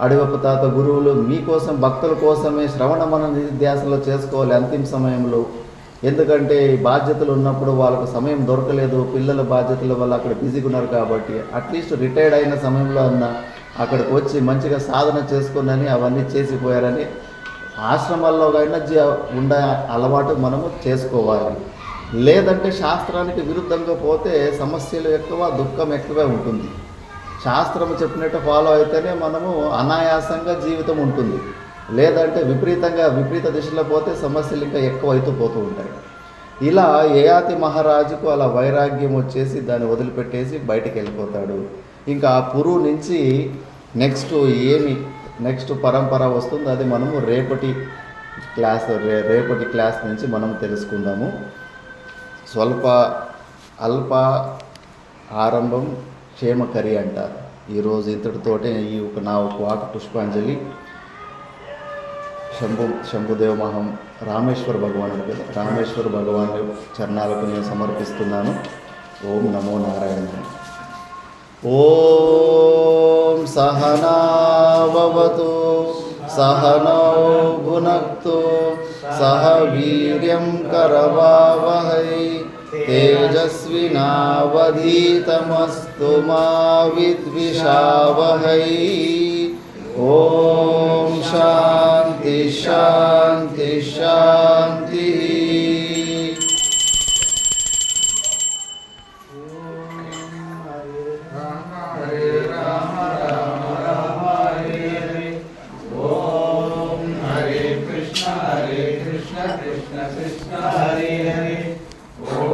అడివప్ప తాత గురువులు మీకోసం, భక్తుల కోసమే శ్రవణమన నిర్దేశంలో చేసుకోవాలి అంతిమ సమయంలో. ఎందుకంటే బాధ్యతలు ఉన్నప్పుడు వాళ్ళకు సమయం దొరకలేదు, పిల్లల బాధ్యతల వల్ల అక్కడ బిజీగా ఉన్నారు కాబట్టి అట్లీస్ట్ రిటైర్డ్ అయిన సమయంలో అక్కడికి వచ్చి మంచిగా సాధన చేసుకుని అవన్నీ చేసిపోయారని ఆశ్రమాల్లో ఉండే అలవాటు మనము చేసుకోవాలి. లేదంటే శాస్త్రానికి విరుద్ధంగా పోతే సమస్యలు ఎక్కువ, దుఃఖం ఎక్కువే ఉంటుంది. శాస్త్రం చెప్పినట్టు ఫాలో అయితేనే మనము అనాయాసంగా జీవితం ఉంటుంది. లేదంటే విపరీత దిశలో పోతే సమస్యలు ఇంకా ఎక్కువ అవుతూ పోతూ ఉంటాయి. ఇలా యయాతి మహారాజుకు అలా వైరాగ్యం వచ్చేసి దాన్ని వదిలిపెట్టేసి బయటికి వెళ్ళిపోతాడు. ఇంకా ఆ పురు నుంచి నెక్స్ట్ పరంపర వస్తుంది. అది మనము రేపటి క్లాస్ నుంచి మనం తెలుసుకుందాము. అల్ప ఆరంభం క్షేమకరి అంటారు. ఈరోజు ఇంతటితోటే నా ఒక వాకు పుష్పాంజలి శంభుదేవ రామేశ్వర భగవాను చరణాలకు నేను సమర్పిస్తున్నాను. ఓం నమో నారాయణ. ఓం సహనావతు సహనౌ భునక్తు సహ వీర్యం కరవావహై తేజస్వినావధీతమస్తు మా విద్విషావహై. ఓం శాంతి శాంతి శాంతి శాంతి. హరే రామ రామ రామ హరే హరే. ఓం హరే కృష్ణ కృష్ణ కృష్ణ హరే హరే. ఓం